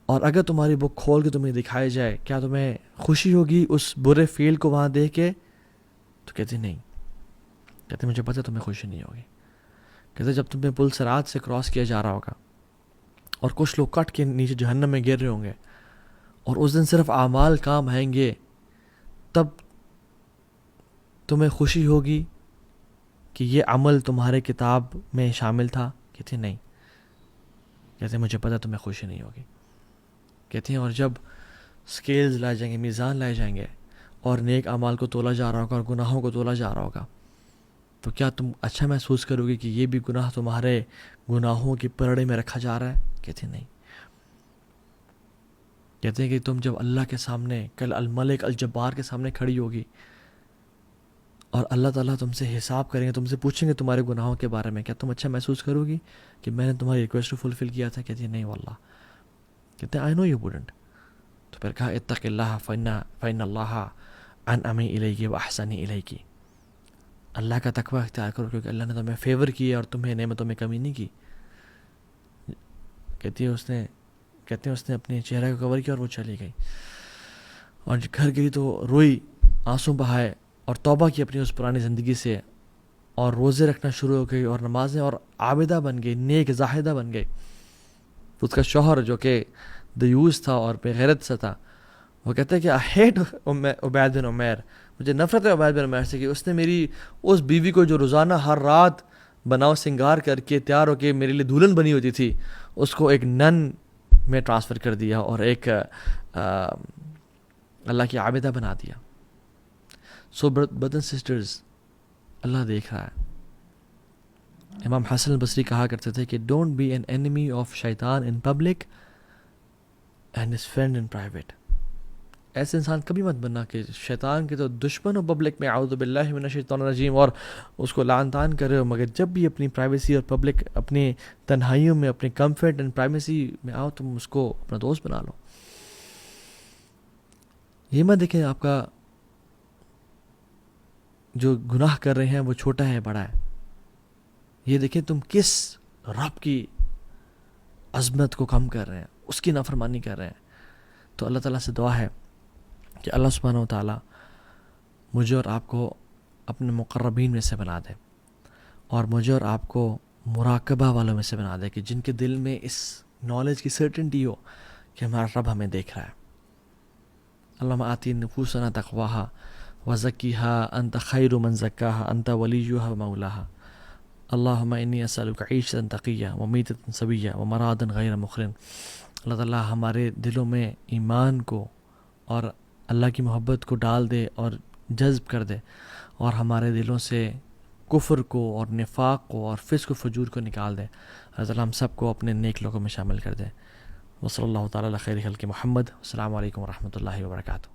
اور اگر تمہاری بک کھول کے تمہیں دکھائی جائے، کیا تمہیں خوشی ہوگی اس برے فیل کو وہاں دیکھ کے؟ تو کہتی نہیں. کہتے مجھے پتہ ہے تمہیں خوشی نہیں ہوگی. کہتے جب تمہیں پل صراط سے کراس کیا جا رہا ہوگا اور کچھ لوگ کٹ کے نیچے جہنم میں گر رہے ہوں گے، اور اس دن صرف اعمال کام آئیں گے، تب تمہیں خوشی ہوگی کہ یہ عمل تمہارے کتاب میں شامل تھا؟ کہتے نہیں. کہتے مجھے پتہ تمہیں خوشی نہیں ہوگی. کہتے ہیں اور جب سکیلز لائے جائیں گے، میزان لائے جائیں گے، اور نیک اعمال کو تولا جا رہا ہوگا اور گناہوں کو تولا جا رہا ہوگا، تو کیا تم اچھا محسوس کرو گی کہ یہ بھی گناہ تمہارے گناہوں کی پرڑے میں رکھا جا رہا ہے؟ کہتے نہیں. کہتے ہیں کہ تم جب اللہ کے سامنے کل الملک الجبار کے سامنے کھڑی ہوگی اور اللہ تعالیٰ تم سے حساب کریں گے، تم سے پوچھیں گے تمہارے گناہوں کے بارے میں، کیا تم اچھا محسوس کرو گی کہ میں نے تمہاری ریکویسٹ کو فلفل کیا تھا؟ کہتی ہے نہیں واللہ. کہتے ہیں آئی نو یو ووڈنٹ. تو پھر کہا اتق اللہ فإن اللہ انعم الیک واحسن الیک. اللہ کا تقوی اختیار کرو کیونکہ اللہ نے تمہیں فیور کیا اور تمہیں نعمتوں میں کمی نہیں کی. کہتے ہیں اس نے اپنے چہرے کو کور کیا اور وہ چلی گئی، اور گھر گئی تو روئی، آنسو بہائے، اور توبہ کی اپنی اس پرانی زندگی سے، اور روزے رکھنا شروع ہو گئی، اور نمازیں، اور عابدہ بن گئی، نیک زاہدہ بن گئی. اس کا شوہر جو کہ دیوس تھا اور بے غیرت سے تھا، وہ کہتا ہے کہ آئی ہیٹ عبید بن عمیر، مجھے نفرت ہے عبید بن عمیر سے کہ اس نے میری اس بیوی کو جو روزانہ ہر رات بناؤ سنگار کر کے تیار ہو کے میرے لیے دلہن بنی ہوتی تھی، اس کو ایک نن میں ٹرانسفر کر دیا اور ایک اللہ کی عابدہ بنا دیا. سو برادرز اینڈ سسٹرز، اللہ دیکھ رہا ہے. امام حسن البصری کہا کرتے تھے کہ don't be an enemy of شیطان in public and his friend in private. ایسے انسان کبھی مت بننا کہ شیطان کے تو دشمن ہو پبلک میں، اعوذ باللہ من الشیطان الرجیم، اور اس کو لعن طعن کر رہے ہو، مگر جب بھی اپنی پرائیویسی اور پبلک، اپنی تنہائیوں میں، اپنے کمفرٹ اینڈ پرائیویسی میں آؤ، تم اس کو اپنا دوست بنا لو. یہ مت دیکھیں آپ کا جو گناہ کر رہے ہیں وہ چھوٹا ہے بڑا ہے، یہ دیکھیں تم کس رب کی عظمت کو کم کر رہے ہیں، اس کی نافرمانی کر رہے ہیں. تو اللہ تعالیٰ سے دعا ہے کہ اللہ سبحانہ و تعالیٰ مجھے اور آپ کو اپنے مقربین میں سے بنا دے، اور مجھے اور آپ کو مراقبہ والوں میں سے بنا دے، کہ جن کے دل میں اس نالج کی سرٹنٹی ہو کہ ہمارا رب ہمیں دیکھ رہا ہے. اللہم آتی نفوسنا تقواہا وزکیہا انت خیر من زکاہا انت ولیہا ومولاہا. اللہم انی اسألک عیشتا تقیہ ومیتتا سویہ ومرادا غیر مخرن. اللہ تعالیٰ ہمارے دلوں میں ایمان کو اور اللہ کی محبت کو ڈال دے اور جذب کر دے، اور ہمارے دلوں سے کفر کو اور نفاق کو اور فسق و فجور کو نکال دے. اللہ تعالیٰ ہم سب کو اپنے نیک لوگوں میں شامل کر دے. وصلی اللہ تعالیٰ علی خیر خلق محمد. السلام علیکم ورحمۃ اللہ وبرکاتہ.